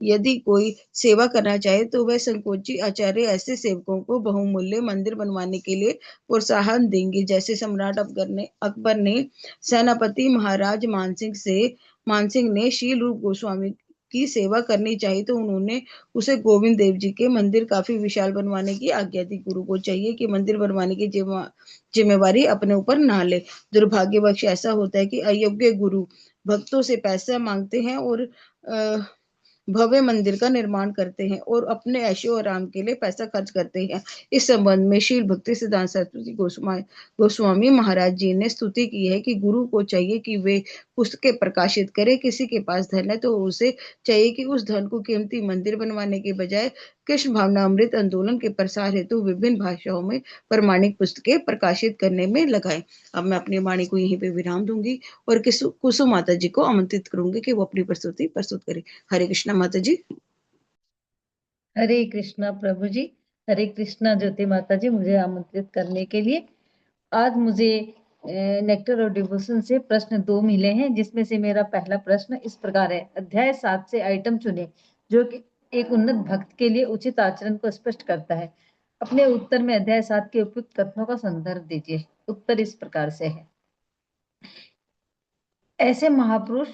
यदि कोई सेवा करना चाहे तो वह संकोची आचार्य ऐसे सेवकों को बहुमूल्य मंदिर बनवाने के लिए प्रोत्साहन देंगे। जैसे सम्राट अकबर ने सेनापति महाराज मानसिंह ने शील रूप गोस्वामी की सेवा करनी चाहिए तो उन्होंने उसे गोविंद देव जी के मंदिर काफी विशाल बनवाने की आज्ञा दी। गुरु को चाहिए कि मंदिर बनवाने की जिम्मेवारी अपने ऊपर ना ले। दुर्भाग्यवश ऐसा होता है कि अयोग्य गुरु भक्तों से पैसा मांगते हैं और भव्य मंदिर का निर्माण करते हैं और अपने ऐशो आराम के लिए पैसा खर्च करते हैं। इस संबंध में शील भक्ति सिद्धांत सरस्वती गोस्वामी महाराज जी ने स्तुति की है कि गुरु को चाहिए कि वे पुस्तकें प्रकाशित करे। किसी के पास धन है तो उसे चाहिए कि उस धन को कीमती मंदिर बनवाने के बजाय कृष्ण भावना अमृत आंदोलन के प्रसार हेतु विभिन्न भाषाओं में प्रमाणिक पुस्तकें प्रकाशित करने में लगाए। अब मैं अपनी वाणी को यहीं पे विराम दूंगी और कुसुम माता जी को आमंत्रित करूंगी कि वो अपनी प्रस्तुति प्रस्तुत करें। हरे कृष्णा माता जी। हरे कृष्णा प्रभु जी। हरे कृष्णा ज्योति माता जी, मुझे आमंत्रित करने के लिए। आज मुझे नेक्टर और डिवोशन से प्रश्न 2 मिले हैं, जिसमें से मेरा पहला प्रश्न इस प्रकार है। अध्याय 7 से आइटम चुने जो कि एक उन्नत भक्त के लिए उचित आचरण को स्पष्ट करता है। अपने उत्तर में अध्याय 7 के उपयुक्त कथनों का संदर्भ दीजिए। उत्तर इस प्रकार से है। ऐसे महापुरुष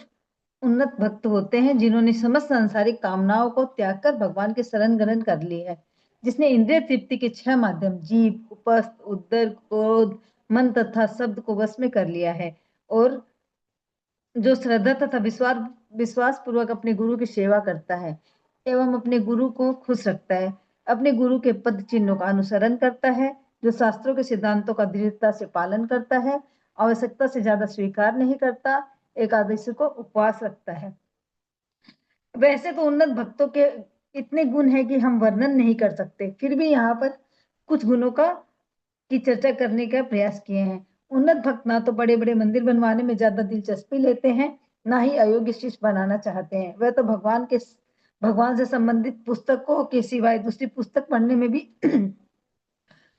उन्नत भक्त होते हैं जिन्होंने समस्त सांसारिक कामनाओं को त्याग कर भगवान के शरण ग्रहण कर ली है, जिसने इंद्रिय तृप्ति के 6 माध्यम जीव, उपस्थ, उदर, क्रोध, मन तथा शब्द को वश में कर लिया है, और जो श्रद्धा तथा विश्वास पूर्वक अपने गुरु की सेवा करता है एवं अपने गुरु को खुश रखता है, अपने गुरु के पद चिन्हों का अनुसरण करता है, जो शास्त्रों के सिद्धांतों का दृढ़ता से पालन करता है, आवश्यकता से ज्यादा स्वीकार नहीं करता, एकादशी को उपवास रखता है। वैसे तो उन्नत भक्तों के इतने गुण हैं कि हम वर्णन नहीं कर सकते, फिर भी यहाँ पर कुछ गुणों की चर्चा करने का प्रयास किए हैं। उन्नत भक्त ना तो बड़े बड़े मंदिर बनवाने में ज्यादा दिलचस्पी लेते हैं, ना ही अयोग्य शिष्य बनाना चाहते हैं। वह तो भगवान से संबंधित पुस्तकों के सिवाय दूसरी पुस्तक पढ़ने में भी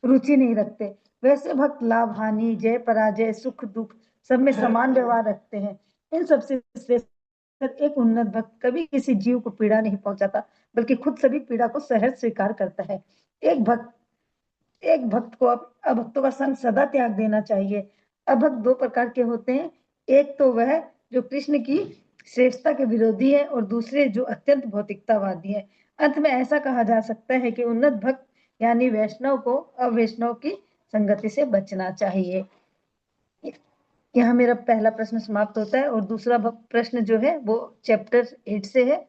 रुचि नहीं रखते। वैसे भक्त लाभ हानि, जय पराजय, सुख दुख सब में समान व्यवहार रखते हैं। इन सबसे श्रेष्ठ एक उन्नत भक्त कभी किसी जीव को पीड़ा नहीं पहुंचाता, बल्कि खुद सभी पीड़ा को सहज स्वीकार करता है। एक भक्त को अभक्तों का संग सदा त्याग देना चाहिए। अभक्त 2 प्रकार के होते हैं, एक तो वह जो कृष्ण की श्रेष्ठता के विरोधी है, और दूसरे जो अत्यंत भौतिकतावादी है। अंत में ऐसा कहा जा सकता है कि उन्नत भक्त यानी वैष्णव को अवैष्णव की संगति से बचना चाहिए। यहाँ मेरा पहला प्रश्न समाप्त होता है, और दूसरा प्रश्न जो है वो चैप्टर 8 से है,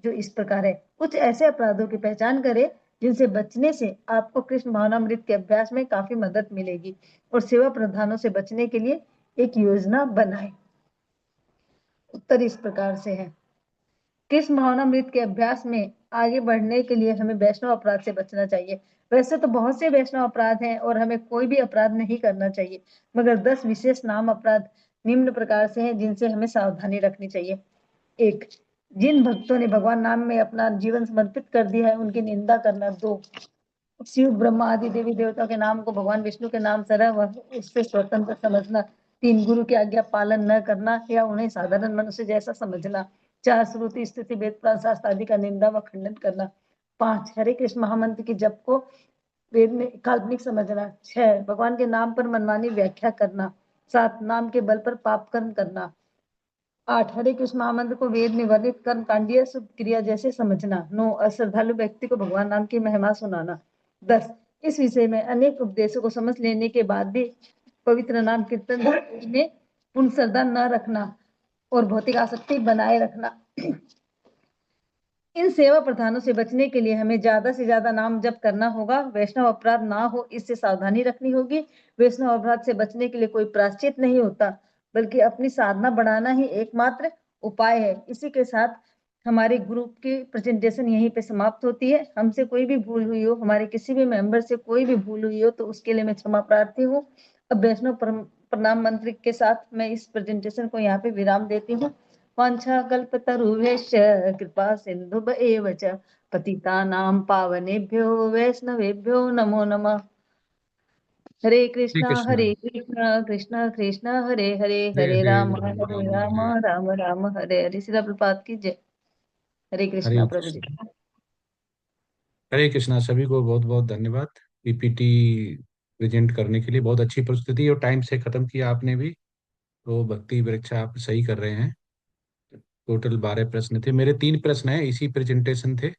जो इस प्रकार है। कुछ ऐसे अपराधों की पहचान करें जिनसे बचने से आपको कृष्ण भावनामृत के अभ्यास में काफी मदद मिलेगी, और सेवा प्रधानों से बचने के लिए एक योजना बनाएं। उत्तर इस प्रकार से है। कृष्ण भावनामृत के अभ्यास में आगे बढ़ने के लिए हमें वैष्णव अपराध से बचना चाहिए। वैसे तो बहुत से वैष्णव अपराध हैं और हमें कोई भी अपराध नहीं करना चाहिए, मगर 10 विशेष नाम अपराध निम्न प्रकार से हैं जिनसे हमें सावधानी रखनी चाहिए। 1, जिन भक्तों ने भगवान नाम में अपना जीवन समर्पित कर दिया है उनकी निंदा करना। 2, शिव ब्रह्मा आदि देवी देवताओं के नाम को भगवान विष्णु के नाम सरह उससे स्वतंत्र समझना। 3, गुरु की आज्ञा पालन न करना या उन्हें साधारण मनुष्य जैसा समझना। 4, श्रुति स्थिति वेद पुराण शास्त्र आदि का निंदा व खंडन करना। 5, हरे कृष्ण महामंत्र की जप को वेद में काल्पनिक समझना। 6, भगवान के नाम पर मनमानी व्याख्या करना। 7, नाम के बल पर पाप कर्म करना। 8, हरे कृष्ण महामंत्र को वेद में वर्णित कर्म कांडीय शुभ क्रिया जैसे समझना। 9, अश्रद्धालु व्यक्ति को भगवान नाम की महिमा सुनाना। 10, इस विषय में अनेक उपदेशों को समझ लेने के बाद भी पवित्र नाम कीर्तन में पूर्ण श्रद्धा न रखना और भौतिक आसक्ति बनाए रखना। इन सेवा प्रधानों से बचने के लिए हमें ज्यादा से ज्यादा नाम जप करना होगा। वैष्णव अपराध ना हो इससे सावधानी रखनी होगी। वैष्णव अपराध से बचने के लिए कोई प्रायश्चित नहीं होता, बल्कि अपनी साधना बढ़ाना ही एकमात्र उपाय है। इसी के साथ हमारे ग्रुप की प्रेजेंटेशन यहीं पे समाप्त होती है। हमसे कोई भी भूल हुई हो, हमारे किसी भी मेंबर से कोई भी भूल हुई हो, तो उसके लिए मैं क्षमा प्रार्थी हूँ। अब वैष्णव प्रणाम मंत्र के साथ मैं इस प्रेजेंटेशन को यहाँ पे विराम देती हूँ। वाञ्छाकल्पतरुभ्यश्च कृपा सिन्धुभ्येव च पतितानां पावनेभ्यो वैष्णवेभ्यो नमो नमः। हरे हरे कृष्णा कृष्णा। कृष्णा कृष्णा हरे हरे, हरे हरे हरे, राम राम हरे। राम राम हरे हरे। श्रील प्रभुपाद की जय। हरे हरे कृष्णा प्रभु जी। कृष्णा। हरे कृष्णा। सभी को बहुत बहुत धन्यवाद पीपीटी प्रेजेंट करने के लिए। बहुत अच्छी प्रस्तुति और टाइम से खत्म किया आपने भी। तो भक्ति वृक्षा आप सही कर रहे हैं। टोटल 12 प्रश्न थे। मेरे 3 प्रश्न हैं, इसी प्रेजेंटेशन थे।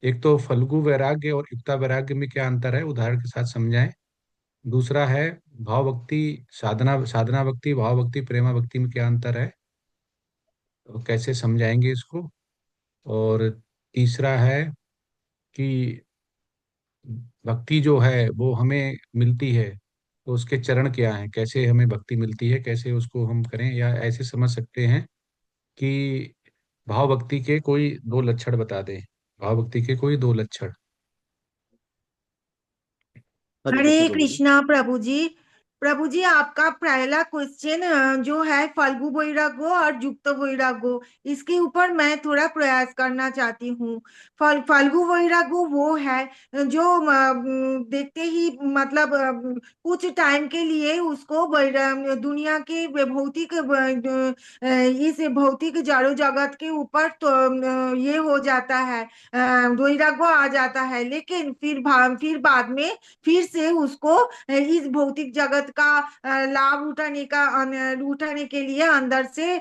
एक तो फल्गु वैराग्य और युक्ता वैराग्य में क्या अंतर है, उदाहरण के साथ समझाएं। दूसरा है भाव भक्ति, साधना भक्ति, भाव भक्ति, प्रेमा भक्ति में क्या अंतर है, तो कैसे समझाएंगे इसको। और तीसरा है कि भक्ति जो है वो हमें मिलती है, तो उसके चरण क्या हैं, कैसे हमें भक्ति मिलती है, कैसे उसको हम करें, या ऐसे समझ सकते हैं कि भाव भक्ति के कोई 2 लक्षण बता दें। भाव भक्ति के कोई 2 लक्षण। हरे हरे कृष्ण प्रभु जी। कृष्णा प्रभु जी। प्रभु जी, आपका पहला क्वेश्चन जो है फल्गु वैराग्य और युक्त वैराग्य, इसके ऊपर मैं थोड़ा प्रयास करना चाहती हूँ। फल्गु वैराग्य वो है जो देखते ही मतलब कुछ टाइम के लिए उसको दुनिया के भौतिक इस भौतिक जड़ों जगत के ऊपर तो ये हो जाता है, वैराग्य आ जाता है, लेकिन फिर बाद में फिर से उसको इस भौतिक जगत का लाभ उठाने के लिए अंदर से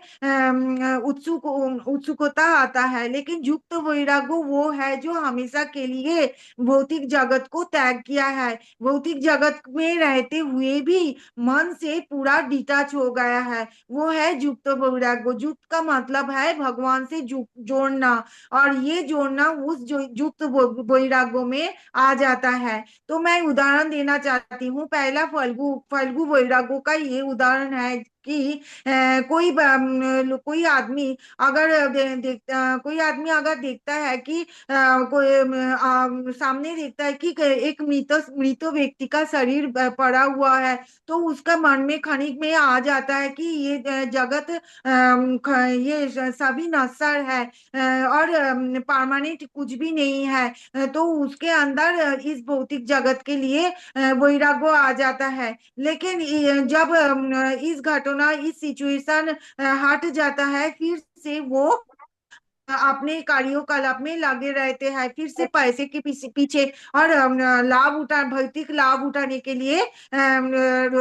उत्सुकता आता है। लेकिन युक्त वैराग्य वो है जो हमेशा के लिए भौतिक जगत को त्याग किया है, भौतिक जगत में रहते हुए भी मन से पूरा डिटैच हो गया है, वो है युक्त वैराग्य। युक्त का मतलब है भगवान से जोड़ना, और ये जोड़ना उस युक्त वैराग्य में आ जाता है। तो मैं उदाहरण देना चाहती हूँ। पहला फल्गु वैराग्य का ये उदाहरण है कि कोई आदमी अगर देखता है कि सामने देखता है कि एक मृत व्यक्ति का शरीर पड़ा हुआ है, तो उसका मन में क्षणिक में आ जाता है कि ये जगत ये सभी नश्वर है और परमानेंट कुछ भी नहीं है। तो उसके अंदर इस भौतिक जगत के लिए वैराग्य आ जाता है। लेकिन जब इस सिचुएशन हट जाता है, फिर से वो अपने कार्यकलाप में लगे रहते हैं, फिर से पैसे के पीछे और भौतिक लाभ उठाने के लिए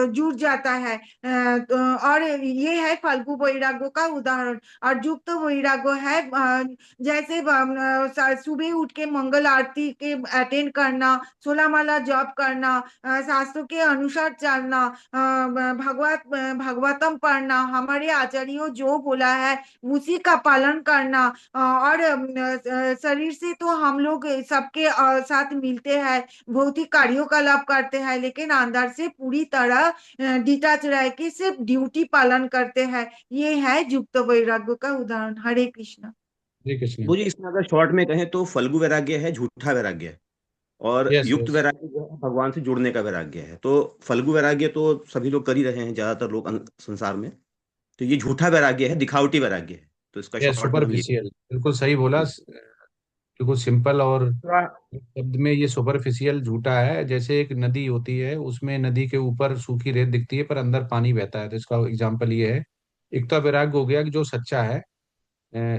जुट जाता है। और ये है फल्गु वैराग्य का उदाहरण। और युक्त वैराग्य है जैसे सुबह उठ के मंगल आरती के अटेंड करना, 16 माला जप करना, शास्त्रों के अनुसार चलना, भगवतम पढ़ना, हमारे आचार्यों जो बोला है उसी का पालन करना, और शरीर से तो हम लोग सबके साथ मिलते हैं, भौतिक कार्यकलाप करते हैं, लेकिन अंदर से पूरी तरह डिटैच रह के सिर्फ ड्यूटी पालन करते हैं। ये है युक्त वैराग्य का उदाहरण। हरे कृष्णा। हरे कृष्ण। वो जी, इसमें अगर शॉर्ट में कहें तो फल्गु वैराग्य है झूठा वैराग्य है, और यस युक्त यस। वैराग्य जो है भगवान से जुड़ने का वैराग्य है। तो फल्गु वैराग्य तो सभी लोग कर ही रहे हैं, ज्यादातर लोग संसार में। तो ये झूठा वैराग्य है, दिखावटी वैराग्य है। तो इसका यस, शॉर्ट में हम ये सुपरफिशियल, बिल्कुल सही बोला। बिल्कुल सिंपल और थोड़ा शब्द में ये सुपरफिशियल झूठा है। जैसे एक नदी होती है, उसमें नदी के ऊपर सूखी रेत दिखती है पर अंदर पानी बहता है, तो इसका एग्जाम्पल ये है। युक्त वैराग्य हो गया कि जो सच्चा है,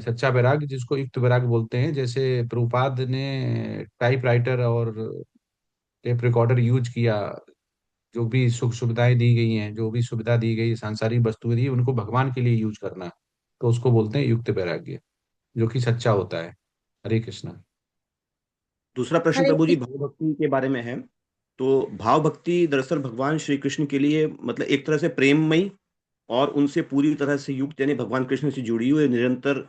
सच्चा वैराग्य जिसको युक्त वैराग्य बोलते हैं। जैसे प्रभुपाद ने टाइपराइटर और टेप रिकॉर्डर यूज किया, जो भी सुख सुविधाएं दी गई हैं, जो भी सुविधा दी गई, सांसारिक वस्तुएं दी, उनको भगवान के लिए यूज करना, तो उसको बोलते हैं युक्त वैराग्य, जो कि सच्चा होता है। हरे कृष्णा। दूसरा प्रश्न हरे प्रभु जी कृष्ण। भाव भक्ति के बारे में है। तो भाव भक्ति दरअसल भगवान श्री कृष्ण के लिए मतलब एक तरह से प्रेममयी और उनसे पूरी तरह से युक्त, यानी भगवान कृष्ण से जुड़ी हुई निरंतर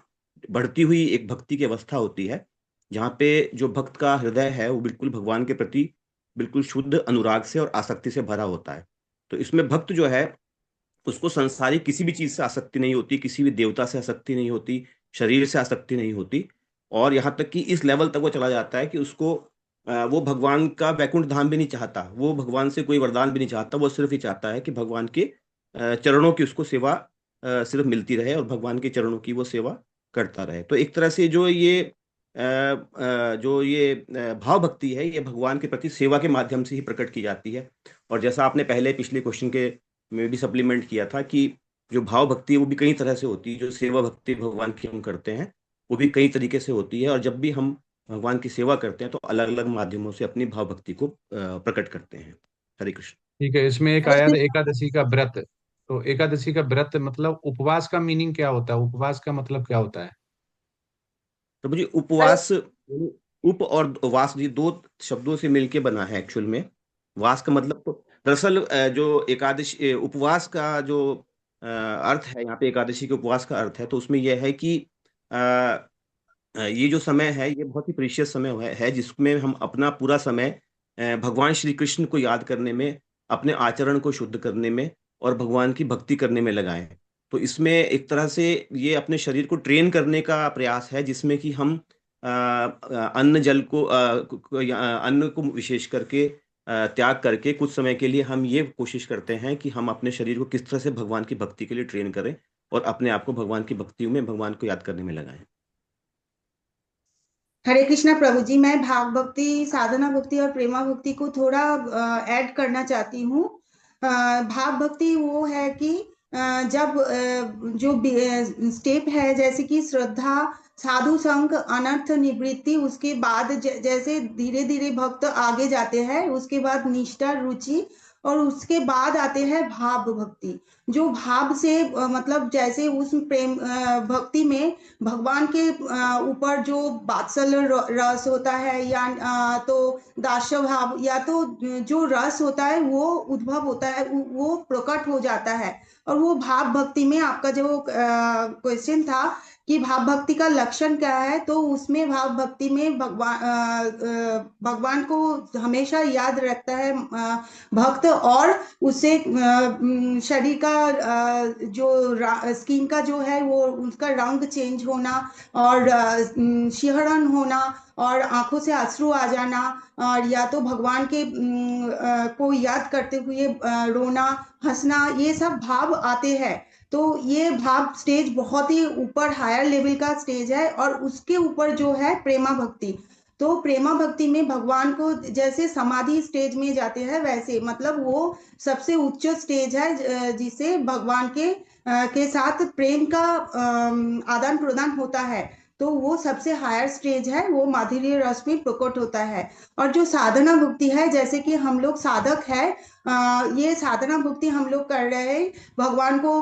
बढ़ती हुई एक भक्ति की अवस्था होती है, जहाँ पे जो भक्त का हृदय है वो बिल्कुल भगवान के प्रति बिल्कुल शुद्ध अनुराग से और आसक्ति से भरा होता है। तो इसमें भक्त जो है उसको संसारिक किसी भी चीज से आसक्ति नहीं होती, किसी भी देवता से आसक्ति नहीं होती, शरीर से आसक्ति नहीं होती। और यहाँ तक कि इस लेवल तक वो चला जाता है कि उसको वो भगवान का वैकुंठ धाम भी नहीं चाहता, वो भगवान से कोई वरदान भी नहीं चाहता, वो सिर्फ ही चाहता है कि भगवान के चरणों की उसको सेवा सिर्फ मिलती रहे और भगवान के चरणों की वो सेवा करता रहे। तो एक तरह से जो ये भाव भक्ति है, ये भगवान के प्रति सेवा के माध्यम से ही प्रकट की जाती है। और जैसा आपने पहले पिछले क्वेश्चन के में भी सप्लीमेंट किया था कि जो भाव भक्ति है वो भी कई तरह से होती है, जो सेवा भक्ति भगवान की हम करते हैं वो भी कई तरीके से होती है। और जब भी हम भगवान की सेवा करते हैं तो अलग अलग माध्यमों से अपनी भाव भक्ति को प्रकट करते हैं। हरे कृष्ण। ठीक है, इसमें एक हरे आया था कृष्ण। एकादशी का व्रत। तो एकादशी का व्रत मतलब उपवास का मीनिंग क्या होता है? उपवास का मतलब क्या होता है? प्रभु जी हरे उपवास, उप और वास जी दो शब्दों से मिलके बना है एक्चुअल में। वास का मतलब तो दरअसल जो एकादशी उपवास का जो अर्थ है यहाँ पे, एकादशी के उपवास का अर्थ है, तो उसमें यह है कि ये जो समय है ये बहुत ही प्रीशियस समय है जिसमें हम अपना पूरा समय भगवान श्री कृष्ण को याद करने में, अपने आचरण को शुद्ध करने में और भगवान की भक्ति करने में लगाएं। तो इसमें एक तरह से ये अपने शरीर को ट्रेन करने का प्रयास है, जिसमें कि हम अन्न जल को अन्न को विशेष करके त्याग करके कुछ समय के लिए हम ये कोशिश करते हैं कि हम अपने शरीर को किस तरह से भगवान की भक्ति के लिए ट्रेन करें और अपने आप को भगवान की भक्ति में भगवान को याद करने में लगाएं। हरे कृष्णा प्रभु जी, मैं भाव भक्ति, साधना भक्ति और प्रेमा भक्ति को थोड़ा ऐड करना चाहती हूँ। भाव भक्ति वो है कि जब जो स्टेप है, जैसे कि श्रद्धा, साधु संग, अनर्थ निवृत्ति, उसके बाद जैसे धीरे धीरे भक्त आगे जाते हैं, उसके बाद निष्ठा, रुचि, और उसके बाद आते हैं भाव भक्ति। जो भाव से मतलब जैसे उस प्रेम भक्ति में भगवान के ऊपर जो वात्सल्य रस होता है, या तो दास्य भाव, या तो जो रस होता है वो उद्भव होता है, वो प्रकट हो जाता है। और वो भाव भक्ति में आपका जो क्वेश्चन था कि भाव भक्ति का लक्षण क्या है, तो उसमें भाव भक्ति में भगवान को हमेशा याद रखता है भक्त, और उससे शरीर का जो स्किन का जो है वो उसका रंग चेंज होना, और शिहरण होना, और आंखों से अश्रु आ जाना, और या तो भगवान के को याद करते हुए रोना, हंसना, ये सब भाव आते हैं। तो ये भाव स्टेज बहुत ही ऊपर हायर लेवल का स्टेज है। और उसके ऊपर जो है प्रेमा भक्ति, तो प्रेमा भक्ति में भगवान को जैसे समाधि स्टेज में जाते हैं, वैसे मतलब वो सबसे उच्च स्टेज है जिसे भगवान के साथ प्रेम का आदान प्रदान होता है। तो वो सबसे हायर स्टेज है, वो माधुर्य रस में प्रकट होता है। और जो साधना भक्ति है, जैसे कि हम लोग साधक है, ये साधना भक्ति हम लोग कर रहे हैं, भगवान को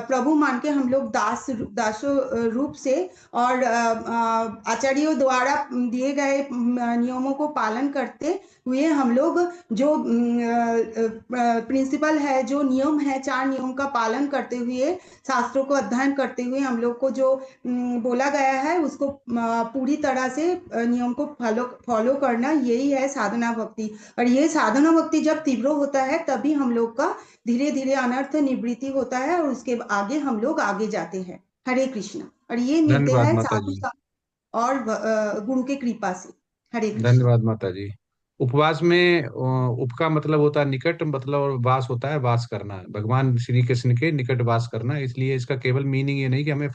प्रभु मान के हम लोग दास रूप से, और आचार्यों द्वारा दिए गए नियमों को पालन करते हुए हम लोग जो प्रिंसिपल है, जो नियम है, 4 नियम का पालन करते हुए, शास्त्रों को अध्ययन करते हुए हम लोग को जो बोला गया है उसको पूरी तरह से नियम को फॉलो करना, यही है साधना भक्ति। और ये साधना भक्ति जब तीव्र होता है तभी हम लोग का धीरे धीरे अनर्थ निवृत्ति होता है, और उसके आगे हम लोग आगे जाते हैं। हरे कृष्णा। और ये मिलते धन्यवाद हैं माता साधु जी। और गुरु के कृपा से। हरे कृष्ण। धन्यवाद माता जी। उपवास में उप का मतलब होता है निकट, मतलब, और वास होता है वास करना, भगवान श्री कृष्ण के निकट वास करना। इसलिए इसका केवल मीनिंग ये नहीं कि हमें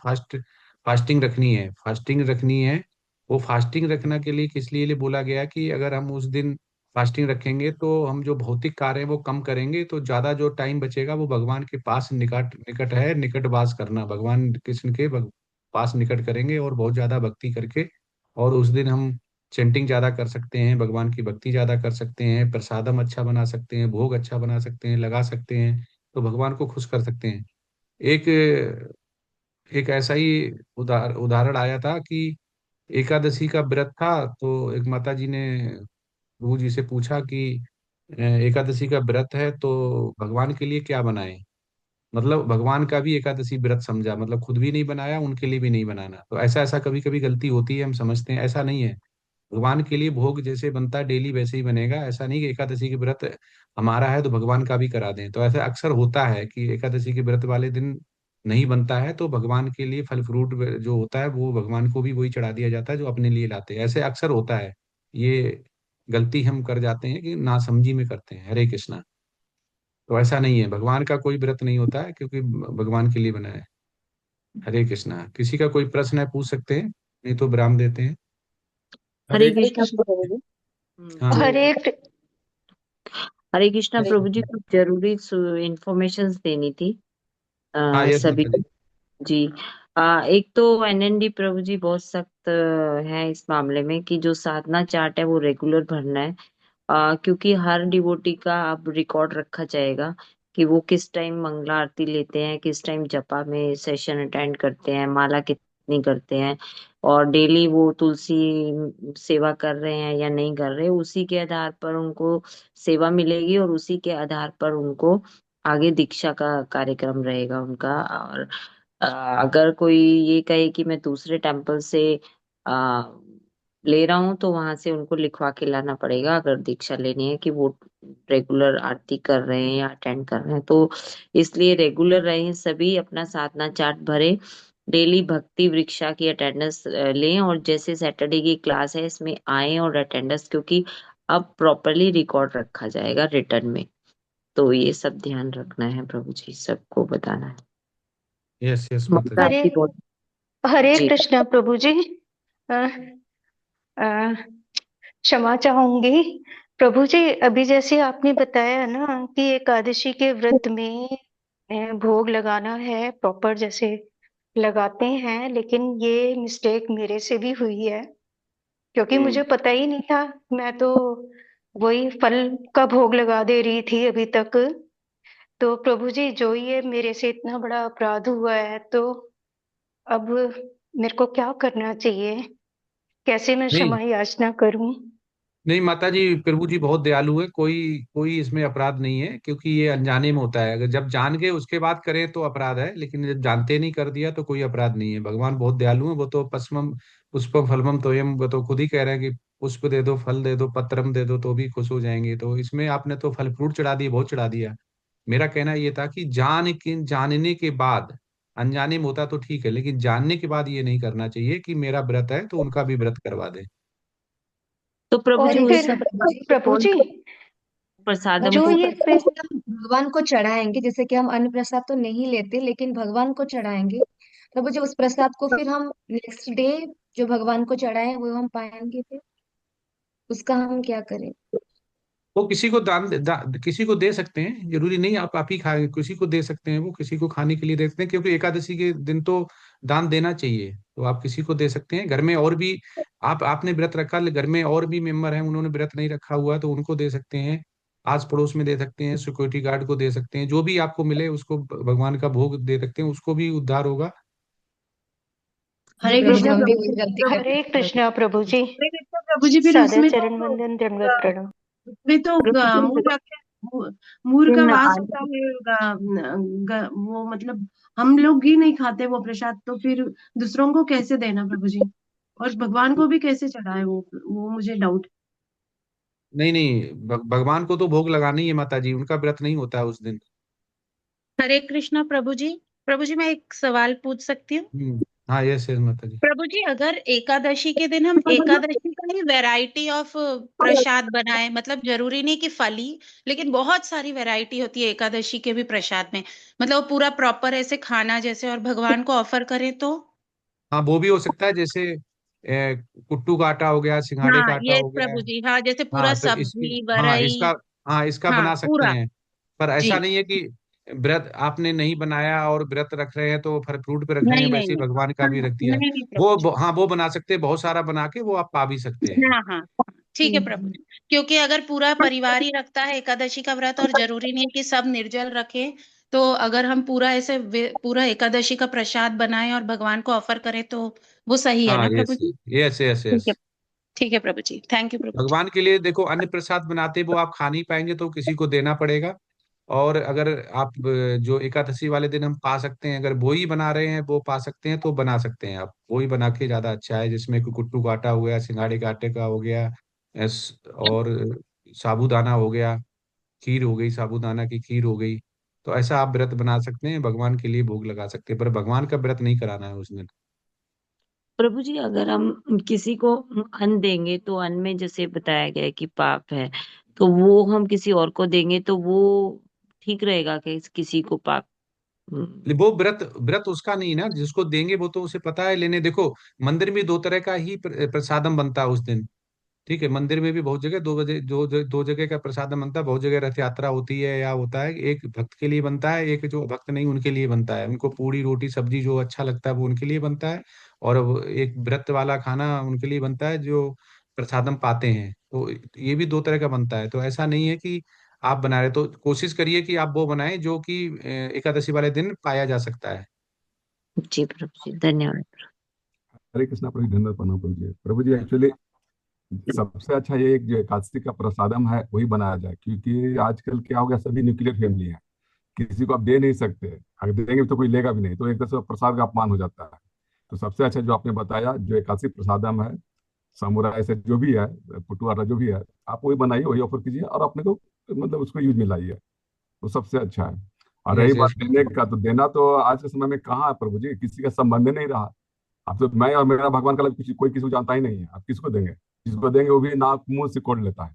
फास्टिंग रखनी है, फास्टिंग रखनी है। वो फास्टिंग रखना के लिए किस लिए बोला गया कि अगर हम उस दिन फास्टिंग रखेंगे तो हम जो भौतिक कार्य है वो कम करेंगे, तो ज्यादा जो टाइम बचेगा वो भगवान के पास निकट निकट है, निकट वास करना, भगवान कृष्ण के पास निकट करेंगे और बहुत ज्यादा भक्ति करके। और उस दिन हम चेंटिंग ज्यादा कर सकते हैं, भगवान की भक्ति ज्यादा कर सकते हैं, प्रसादम अच्छा बना सकते हैं, भोग अच्छा बना सकते हैं, लगा सकते हैं, तो भगवान को खुश कर सकते हैं। एक एक ऐसा ही उदाहरण आया था कि एकादशी का व्रत था, तो एक माता जी ने प्रभु जी से पूछा कि एकादशी का व्रत है तो भगवान के लिए क्या बनाएं। मतलब भगवान का भी एकादशी व्रत समझा, मतलब खुद भी नहीं बनाया, उनके लिए भी नहीं बनाना। तो ऐसा ऐसा कभी कभी गलती होती है, हम समझते हैं, ऐसा नहीं है। भगवान के लिए भोग जैसे बनता है डेली वैसे ही बनेगा। ऐसा नहीं कि एकादशी के व्रत हमारा है तो भगवान का भी करा दें। तो ऐसा अक्सर होता है कि एकादशी के व्रत वाले दिन नहीं बनता है तो भगवान के लिए फल फ्रूट जो होता है वो भगवान को भी वही चढ़ा दिया जाता है जो अपने लिए लाते हैं। ऐसे अक्सर होता है। ये गलती हम कर जाते हैं कि नासमझी में करते हैं। हरे कृष्णा। तो ऐसा नहीं है, भगवान का कोई व्रत नहीं होता है क्योंकि भगवान के लिए बना है। हरे कृष्णा। किसी का कोई प्रश्न है पूछ सकते हैं, नहीं तो विराम देते हैं। हरे हरे कृष्णा कृष्ण प्रभु जी। हाँ हरे हरे कृष्णा हरे प्रभु जी, कुछ जरूरी इंफॉर्मेशन देनी थी हाँ, यस सभी माता को। जी। जी। एक तो एनएनडी प्रभु जी बहुत सख्त है इस मामले में कि जो साधना चार्ट है वो रेगुलर भरना है। क्योंकि हर डिवोटी का अब रिकॉर्ड रखा जाएगा कि वो किस टाइम मंगला आरती लेते हैं, किस टाइम जपा में सेशन अटेंड करते हैं, माला कितनी करते हैं, और डेली वो तुलसी सेवा कर रहे हैं या नहीं कर रहे। उसी के आधार पर उनको सेवा मिलेगी और उसी के आधार पर उनको आगे दीक्षा का कार्यक्रम रहेगा उनका। और अ, अगर कोई ये कहे कि मैं दूसरे टेम्पल से आ, ले रहा हूँ तो वहां से उनको लिखवा के लाना पड़ेगा, अगर दीक्षा लेनी है कि वो रेगुलर आरती कर रहे हैं या अटेंड कर रहे हैं। तो इसलिए रेगुलर रहे, सभी अपना साधना चार्ट भरे, डेली भक्ति वृक्षा की अटेंडेंस लें, और जैसे सैटरडे की क्लास है इसमें आए और अटेंडेंस, क्योंकि अब प्रॉपरली रिकॉर्ड रखा जाएगा रिटर्न में। तो ये सब ध्यान रखना है प्रभु जी, सबको बताना है। यस यस माता ममता जी। हरे आपकी बहुत हरे जी कृष्णा प्रभु जी। अ, अ, क्षमा चाहूंगी प्रभु जी। अभी जैसे आपने बताया ना कि एकादशी के व्रत में भोग लगाना है प्रॉपर जैसे लगाते हैं, लेकिन ये मिस्टेक मेरे से भी हुई है क्योंकि मुझे पता ही नहीं था। मैं तो वही फल का भोग लगा दे रही थी अभी तक। तो प्रभु जी, जो ये मेरे से इतना बड़ा अपराध हुआ है, तो अब मेरे को क्या करना चाहिए? कैसे मैं नहीं क्षमा याचना करूं? नहीं माता जी, प्रभु जी बहुत दयालु है, कोई कोई इसमें अपराध नहीं है, क्योंकि ये अनजाने में होता है। अगर जब जान के उसके बाद करें तो अपराध है, लेकिन जब जानते नहीं कर दिया तो कोई अपराध नहीं है। भगवान बहुत दयालु है। वो तो पस्मम पुष्पम फलमम तोयम, वो तो खुद ही कह रहे हैं कि पुष्प दे दो, फल दे दो, पत्रम दे दो तो भी खुश हो जाएंगे। तो इसमें आपने तो फल फ्रूट चढ़ा दिए, बहुत चढ़ा दिया। मेरा कहना ये था कि जानने के बाद, अनजाने में होता तो ठीक है, लेकिन जानने के बाद ये नहीं करना चाहिए कि मेरा व्रत है तो उनका भी व्रत करवा दे। तो प्रभु जी हरे और उस फिर कृष्ण प्रभु जी। प्रभु कौन जी, प्रसादम जो जो को ये ये फिर हम भगवान को चढ़ाएंगे, जैसे कि हम अन्न प्रसाद तो नहीं लेते लेकिन भगवान को चढ़ाएंगे, प्रभु जी उस प्रसाद को फिर हम नेक्स्ट डे जो भगवान को चढ़ाए वो हम पाएंगे, फिर उसका हम क्या करें? वो किसी को किसी को दे सकते हैं, जरूरी नहीं आप ही खाए, किसी को दे सकते हैं, वो किसी को खाने के लिए दे सकते हैं, क्योंकि एकादशी के दिन तो दान देना चाहिए। तो आप किसी को दे सकते हैं। घर में और भी आपने व्रत रखा, घर में और भी मेंबर हैं उन्होंने व्रत नहीं रखा हुआ, तो उनको दे सकते हैं। आस पड़ोस में दे सकते हैं, सिक्योरिटी गार्ड को दे सकते हैं, जो भी आपको मिले उसको भगवान का भोग दे सकते हैं, उसको भी उद्धार होगा। जी हरे प्रभु जी, कृष्णा हम भी प्रभु वही जी। गलती प्रभु करते हरे हैं प्रभु। कृष्णा प्रभु जी। हरे कृष्णा प्रभु जी, फिर सादर उसमें चरण तो वंदन दंडवत प्रणाम। उसमें तो प्रभु जी मूर का लेकिन वास आज होता है। वो मतलब हम लोग ही नहीं खाते वो प्रसाद, तो फिर दूसरों को कैसे देना प्रभु जी? और भगवान को भी कैसे चढ़ाए वो मुझे डाउट। नहीं नहीं, भगवान को तो भोग लगाना ही है माता जी, उनका व्रत नहीं होता है उस दिन। हरे कृष्णा प्रभु जी। प्रभु जी, मैं एक सवाल पूछ सकती हूँ? हाँ यस यस माता जी। प्रभु जी, अगर एकादशी के दिन हम एकादशी का ही वैरायटी ऑफ प्रसाद बनाए, मतलब जरूरी नहीं कि फली, लेकिन बहुत सारी वैरायटी होती है एकादशी के भी प्रसाद में, मतलब वो पूरा प्रॉपर ऐसे खाना जैसे, और भगवान को ऑफर करें तो? हाँ वो भी हो सकता है, जैसे कुट्टू का आटा हो गया, सिंघाड़े हाँ का आटा ये हो गया। प्रभु जी, हाँ जैसे पूरा हाँ तो इसकी, सब्जी हाँ वरई। इसका, हाँ इसका हाँ बना सकते पूरा। हैं। पर जी। ऐसा नहीं है कि व्रत आपने नहीं बनाया और व्रत रख रहे हैं तो फल फ्रूट पे रख रहे हैं, नहीं नहीं वैसे ही नहीं। भगवान का हाँ भी रख दिया। नहीं नहीं प्रभु वो जी। हाँ वो बना सकते हैं, बहुत सारा बना के वो आप पा भी सकते हैं। हाँ हाँ। ठीक है प्रभु जी, क्योंकि अगर पूरा परिवार ही रखता है एकादशी का व्रत, और जरूरी नहीं है कि सब निर्जल रखें, तो अगर हम पूरा ऐसे पूरा एकादशी का प्रसाद बनाएं और भगवान को ऑफर करें तो वो सही है हाँ ना प्रभु यस जी? यस यस ठीक है। यस। ठीक है प्रभु जी, थैंक यू प्रभु जी। भगवान के लिए देखो, अन्न प्रसाद बनाते वो आप खा नहीं पाएंगे तो किसी को देना पड़ेगा। और अगर आप जो एकादशी वाले दिन हम पा सकते हैं, अगर वो ही बना रहे हैं वो पा सकते हैं तो बना सकते हैं आप। वो ही बना के ज्यादा अच्छा है, जिसमें कुट्टू का आटा हो गया, सिंगाड़े के आटे का हो गया, और साबूदाना हो गया, खीर हो गई, साबूदाना की खीर हो गई। तो ऐसा आप व्रत बना सकते हैं, भगवान के लिए भोग लगा सकते हैं, पर भगवान का व्रत नहीं कराना है उस दिन। प्रभु जी अगर हम किसी को अन्न देंगे तो अन्न में जैसे बताया गया है कि पाप है, तो वो हम किसी और को देंगे तो वो ठीक रहेगा कि किसी को पाप? वो व्रत व्रत उसका नहीं ना, जिसको देंगे वो तो उसे पता है लेने। देखो मंदिर में दो तरह का ही प्रसादम बनता है उस दिन। ठीक है, मंदिर में भी बहुत जगह दो जगह का प्रसादम बनता है। बहुत जगह रथ यात्रा होती है या होता है, एक भक्त के लिए बनता है, एक जो भक्त नहीं उनके लिए बनता है। उनको पूरी रोटी सब्जी जो अच्छा लगता है वो उनके लिए बनता है, और एक व्रत वाला खाना उनके लिए बनता है जो प्रसादम पाते हैं। तो ये भी दो तरह का बनता है। तो ऐसा नहीं है कि आप बना रहे, तो कोशिश करिए कि आप वो बनाएं जो कि एकादशी वाले दिन पाया जा सकता है। जी प्रभु जी, धन्यवाद। हरे कृष्णा प्रभु, धन्यवाद प्रणाम प्रभु जी। प्रभु जी एक्चुअली सबसे अच्छा ये एक जो एकादशी का प्रसादम है वही बनाया जाए, क्योंकि आजकल क्या हो गया, सभी न्यूक्लियर फैमिली है, किसी को आप दे नहीं सकते, अगर देंगे तो कोई लेगा भी नहीं, तो एक तरह से प्रसाद का अपमान हो जाता है। तो सबसे अच्छा जो आपने बताया, जो एकादशी प्रसादम है, सामुराई से जो भी है, पुटुआरा जो भी है, आप वही बनाइए, वही ऑफर कीजिए और अपने को मतलब उसको यूज में लाइए, तो सबसे अच्छा है। और रही यस बात यस। देने का, तो देना तो आज के समय में कहाँ है प्रभु जी, किसी का संबंध ही नहीं रहा। अब तो मैं और मेरा भगवान का कोई किसी को जानता ही नहीं है, आप किसको देंगे? जिसको देंगे वो भी नाक मुंह से कोड़ लेता है।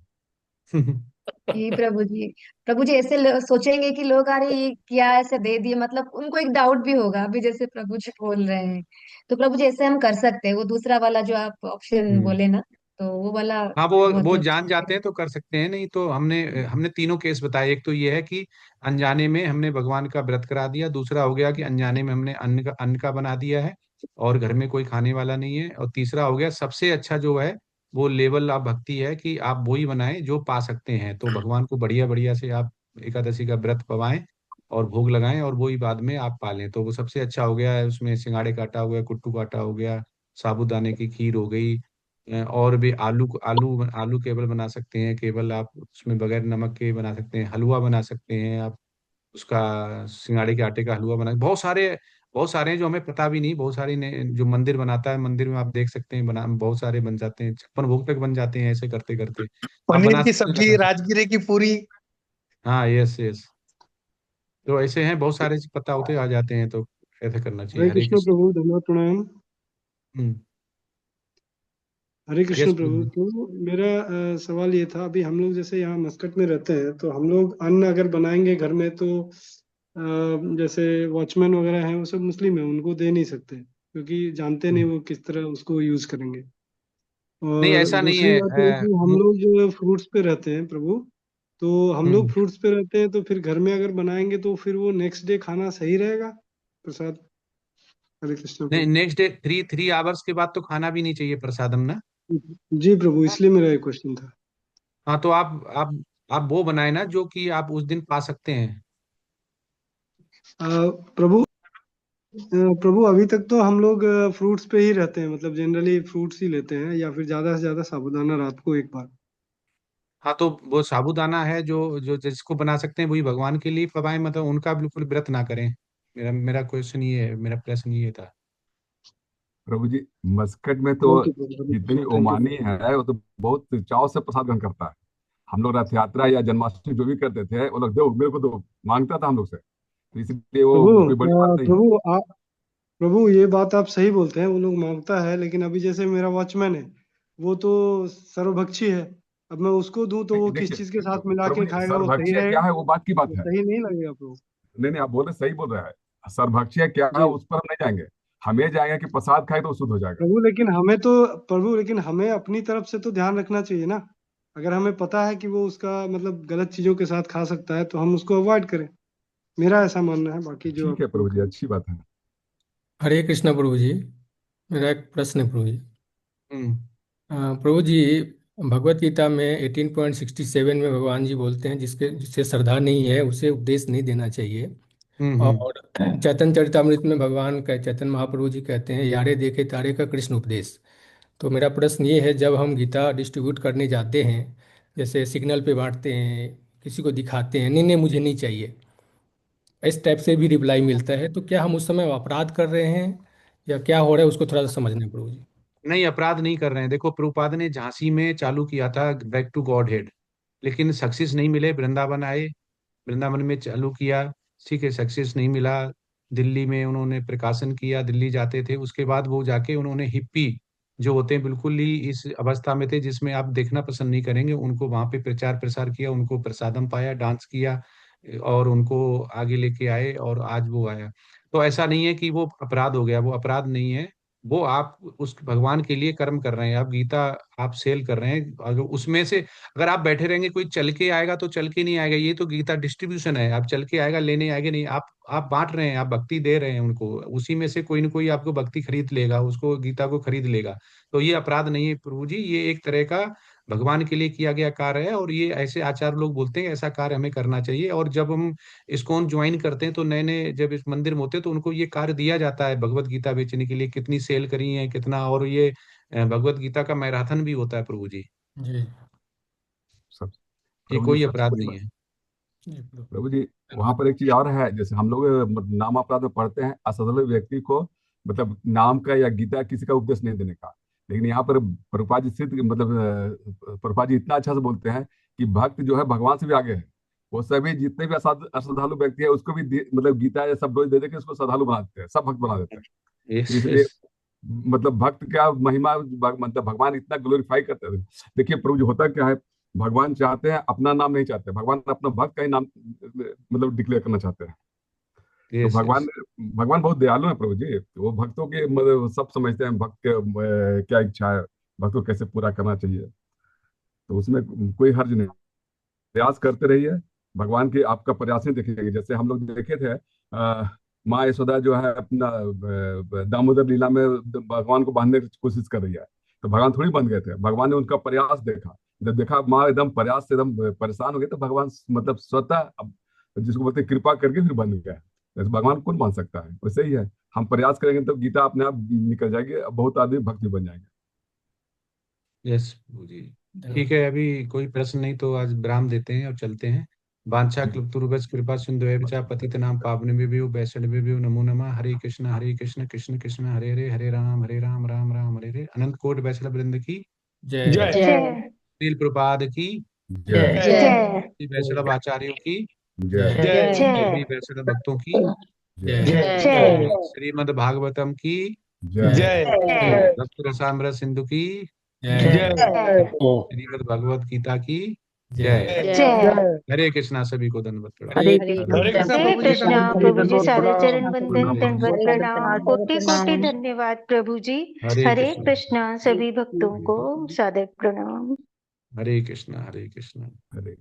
जी प्रभु जी। प्रभु जी ऐसे सोचेंगे कि लोग अरे ये क्या ऐसे दे दिए, मतलब उनको एक डाउट भी होगा अभी जैसे प्रभु जी बोल रहे हैं। तो प्रभु जी ऐसे हम कर सकते हैं, वो दूसरा वाला जो आप ऑप्शन हम्म। बोले ना, तो वो वाला हाँ, वो बहुत वो बहुत जान ठीक है। जाते हैं तो कर सकते हैं, नहीं तो हमने हमने तीनों केस बताए। एक तो ये है कि अनजाने में हमने भगवान का व्रत करा दिया, दूसरा हो गया कि अनजाने में हमने अन्न का बना दिया है और घर में कोई खाने वाला नहीं है, और तीसरा हो गया सबसे अच्छा जो है वो लेवल आप भक्ति है कि आप वही बनाएं जो पा सकते हैं। तो भगवान को बढ़िया बढ़िया से आप एकादशी का व्रत पवाएं और भोग लगाएं और वही बाद में आप पालें, तो वो सबसे अच्छा हो गया है। उसमें सिंगाड़े का आटा हो गया, कुट्टू का आटा हो गया, साबूदाने की खीर हो गई, और भी आलू आलू आलू केवल बना सकते हैं, केवल आप उसमें बगैर नमक के बना सकते हैं, हलवा बना सकते हैं आप उसका, सिंगाड़े के आटे का हलवा बना, बहुत सारे हैं जो हमें पता भी नहीं। बहुत सारे जो मंदिर बनाता है, मंदिर में आप देख सकते हैं बना बहुत सारे बन जाते हैं, 56 भोग तक बन जाते हैं ऐसे करते करते। आप पनीर बना की सकते हैं, सब्जी, लगा सकते राजगिरे की पूरी। हैं। हाँ, यस यस। तो ऐसे हैं बहुत सारे, पता होते आ जाते हैं, तो ऐसे करना चाहिए। हरे हरे कृष्ण कृष्ण। प्रभु, धन्यवाद, प्रणाम। हम्म। हरे कृष्ण यस प्रभु। प्रभु। तो मेरा सवाल ये था, अभी हम लोग जैसे यहाँ मस्कट में रहते हैं, तो हम लोग अन्न अगर बनाएंगे घर में तो जैसे वॉचमैन वगैरह हैं वो सब मुस्लिम है, उनको दे नहीं सकते क्योंकि जानते नहीं वो किस तरह उसको यूज करेंगे। नहीं, और ऐसा नहीं दूसरी है। बात है कि हम लोग जो फ्रूट्स पे रहते हैं प्रभु, तो हम लोग हम्म। फ्रूट्स पे रहते हैं, तो फिर घर में अगर बनाएंगे तो फिर वो नेक्स्ट डे खाना सही रहेगा प्रसाद? हरे कृष्ण नहीं, प्रभु। नेक्स्ट डे 3 आवर्स के बाद तो खाना भी नहीं चाहिए प्रसादम ना। जी प्रभु, इसलिए मेरा ये क्वेश्चन था। हाँ, तो आप वो बनाए ना जो कि आप उस दिन पा सकते हैं। प्रभु, प्रभु अभी तक तो हम लोग फ्रूट्स पे ही रहते हैं, मतलब जनरली फ्रूट्स ही लेते हैं, या फिर ज्यादा से ज्यादा साबूदाना रात को एक बार। हाँ, तो वो साबूदाना है जो जो जिसको बना सकते हैं वही भगवान के लिए पवाएं, मतलब उनका बिल्कुल व्रत ना करें। मेरा मेरा क्वेश्चन ये है, मेरा प्रश्न ये था। प्रभु जी, मस्कट में तो ओके प्रभु, हरे जितनी कृष्ण, थैंक यू ओमानी प्रभु। है वो तो बहुत चाव से प्रसाद ग्रहण करता है। हम लोग रथ यात्रा या जन्माष्टमी जो भी करते थे, वो लोग दो मेरे को दो मांगता था हम लोग से, तो इसलिए प्रभु, वो कोई बड़ी बात नहीं है। प्रभु ये बात आप सही बोलते हैं, वो लोग मांगता है, लेकिन अभी जैसे मेरा वॉचमैन है, वो तो सर्वभक्षी है। अब मैं उसको दूं तो वो किस देखिए चीज के साथ मिला प्रभु के जी, खाएगा, वो सही सर्वभक्षीय क्या रहेगा? है वो बात की बात वो है। सही नहीं लगेगा प्रभु। नहीं नहीं, आप बोल रहे सही बोल रहे हैं। सर्वभक्षीय क्या है जी उस पर हम नहीं जाएंगे। हम ये जाएंगे कि प्रसाद खाए तो शुद्ध हो जाएगा। प्रभु, लेकिन हमें अपनी तरफ से तो ध्यान रखना चाहिए ना। अगर हमें पता है कि वो उसका मतलब गलत चीजों के साथ खा सकता है तो हम उसको अवॉइड करें। मेरा ऐसा मानना है, बाकी जो ठीक आप है लोग प्रभु जी, कहें। अच्छी बात है। हरे कृष्णा प्रभु जी। मेरा एक प्रश्न है प्रभु जी। हम्म। प्रभु जी, भगवत गीता में 18.67 में भगवान जी बोलते हैं जिससे श्रद्धा नहीं है उसे उपदेश नहीं देना चाहिए। हम्म। और चैतन्य चरितामृत में भगवान का चैतन्य महाप्रभु जी कहते हैं, यारे देखे तारे का कृष्ण उपदेश। तो मेरा प्रश्न ये है, जब हम गीता डिस्ट्रीब्यूट करने जाते हैं, जैसे सिग्नल पे बांटते हैं, किसी को दिखाते हैं, नहीं नहीं मुझे नहीं चाहिए, इस टाइप से भी रिप्लाई मिलता है, तो क्या हम उस समय अपराध कर रहे हैं या क्या हो रहा है, उसको थोड़ा सा समझना है प्रभु जी। नहीं, अपराध नहीं कर रहे हैं। देखो, प्रभुपाद ने झांसी में चालू किया था बैक टू गॉड हेड, लेकिन सक्सेस नहीं मिले। वृंदावन आए, वृंदावन में चालू किया, ठीक है, सक्सेस नहीं मिला। दिल्ली में उन्होंने प्रकाशन किया, दिल्ली जाते थे, उसके बाद वो जाके उन्होंने हिप्पी जो होते हैं बिल्कुल ही इस अवस्था में थे जिसमें आप देखना पसंद नहीं करेंगे, उनको वहां पे प्रचार प्रसार किया, उनको प्रसादम पाया, डांस किया और उनको आगे लेके आए और आज वो आया। तो ऐसा नहीं है कि वो अपराध हो गया, वो अपराध नहीं है। वो आप उस भगवान के लिए कर्म कर रहे हैं, आप गीता आप सेल कर रहे हैं। अगर उसमें से अगर आप बैठे रहेंगे, कोई चल के आएगा तो चल के नहीं आएगा। ये तो गीता डिस्ट्रीब्यूशन है, आप चल के आएगा लेने आएगा नहीं, आप बांट रहे हैं, आप भक्ति दे रहे हैं उनको, उसी में से कोई ना कोई आपको भक्ति खरीद लेगा, उसको गीता को खरीद लेगा। तो ये अपराध नहीं है प्रभु जी, ये एक तरह का भगवान के लिए किया गया कार्य है, और ये ऐसे आचार्य लोग बोलते हैं ऐसा कार्य हमें करना चाहिए। और जब हम इस्कॉन ज्वाइन करते हैं तो नए नए जब इस मंदिर में होते हैं तो उनको ये कार्य दिया जाता है भगवत गीता बेचने के लिए, कितनी सेल करी है कितना, और ये भगवत गीता का मैराथन भी होता है प्रभु जी। जी। सब ये प्रभु जी, कोई सबसे अपराध बड़ी नहीं बात है। जी प्रभु। प्रभु जी, वहां पर एक चीज और है। जैसे हम लोग नाम अपराध में पढ़ते हैं असफल व्यक्ति को, मतलब नाम का या गीता किसी का उपदेश नहीं देने का। लेकिन यहाँ पर प्रभुपाद जी सिद्ध मतलब प्रभुपाद जी इतना अच्छा से बोलते हैं कि भक्त जो है भगवान से भी आगे है। वो सभी जितने भी अश्रद्धालु व्यक्ति है उसको भी मतलब गीता या सब डोज दे देके उसको श्रद्धालु बना देते हैं, सब भक्त बना देते हैं। तो यस इसलिए यस। मतलब भक्त का महिमा मतलब भगवान इतना ग्लोरीफाई करते हैं। देखिए प्रभु जी, होता क्या है, भगवान चाहते हैं, अपना नाम नहीं चाहते, भगवान अपना भक्त का ही नाम मतलब डिक्लेयर करना चाहते हैं। तो यस भगवान यस भगवान बहुत दयालु है प्रभु जी। वो भक्तों के मतलब सब समझते हैं भक्त के क्या इच्छा है, भक्त को कैसे पूरा करना चाहिए। तो उसमें कोई हर्ज नहीं, प्रयास करते रहिए। भगवान की आपका प्रयास नहीं देखेंगे। जैसे हम लोग देखे थे माँ यशोदा जो है अपना दामोदर लीला में भगवान को बांधने की कोशिश कर रही है, तो भगवान थोड़ी बंध गए थे, भगवान ने उनका प्रयास देखा। जब देखा माँ एकदम प्रयास से एकदम परेशान हो गए, तो भगवान मतलब स्वतः जिसको बोलते हैं कृपा करके फिर बंध गए। जैसे भगवान कौन बांध सकता है, वैसे ही है। हम प्रयास करेंगे तो गीता अपने आप निकल जाएगी, बहुत आदमी भक्त भी बन जाएंगे। यस प्रभु जी। ठीक है, अभी कोई प्रश्न नहीं तो आज विराम देते हैं और चलते हैं। वांछा कल्पतरुभ्यश्च कृपा सिंधु एव च पतितनां पावनेभ्यो वैष्णवेभ्यो नमो नमः। हरे कृष्ण कृष्ण कृष्ण हरे हरे, हरे राम राम राम हरे हरे। अनंत कोटि वैष्णव वृंद की जय जय श्रील प्रपाद की जय जय श्री वैष्णव आचार्यों की जय जय सभी जय वैष्णव भक्तों की जय जय जय श्रीमद् भागवतम की जय जय भक्त रसामृत सिंधु की जय जय श्रीमद् भगवत गीता की जय। जय जय हरे कृष्णा, सभी को दंडवत प्रणाम। हरे हरे कृष्णा कृष्णा हरे प्रभु जी, कृष्णा सभी को प्रभु जी, दंडवत सादर प्रणाम। चरण वंदन, दंडवत प्रणाम, कोटि कोटि धन्यवाद प्रभु जी। हरे हरे कृष्णा कृष्णा, सभी भक्तों को सादर प्रणाम। हरे कृष्णा हरे कृष्णा। हरे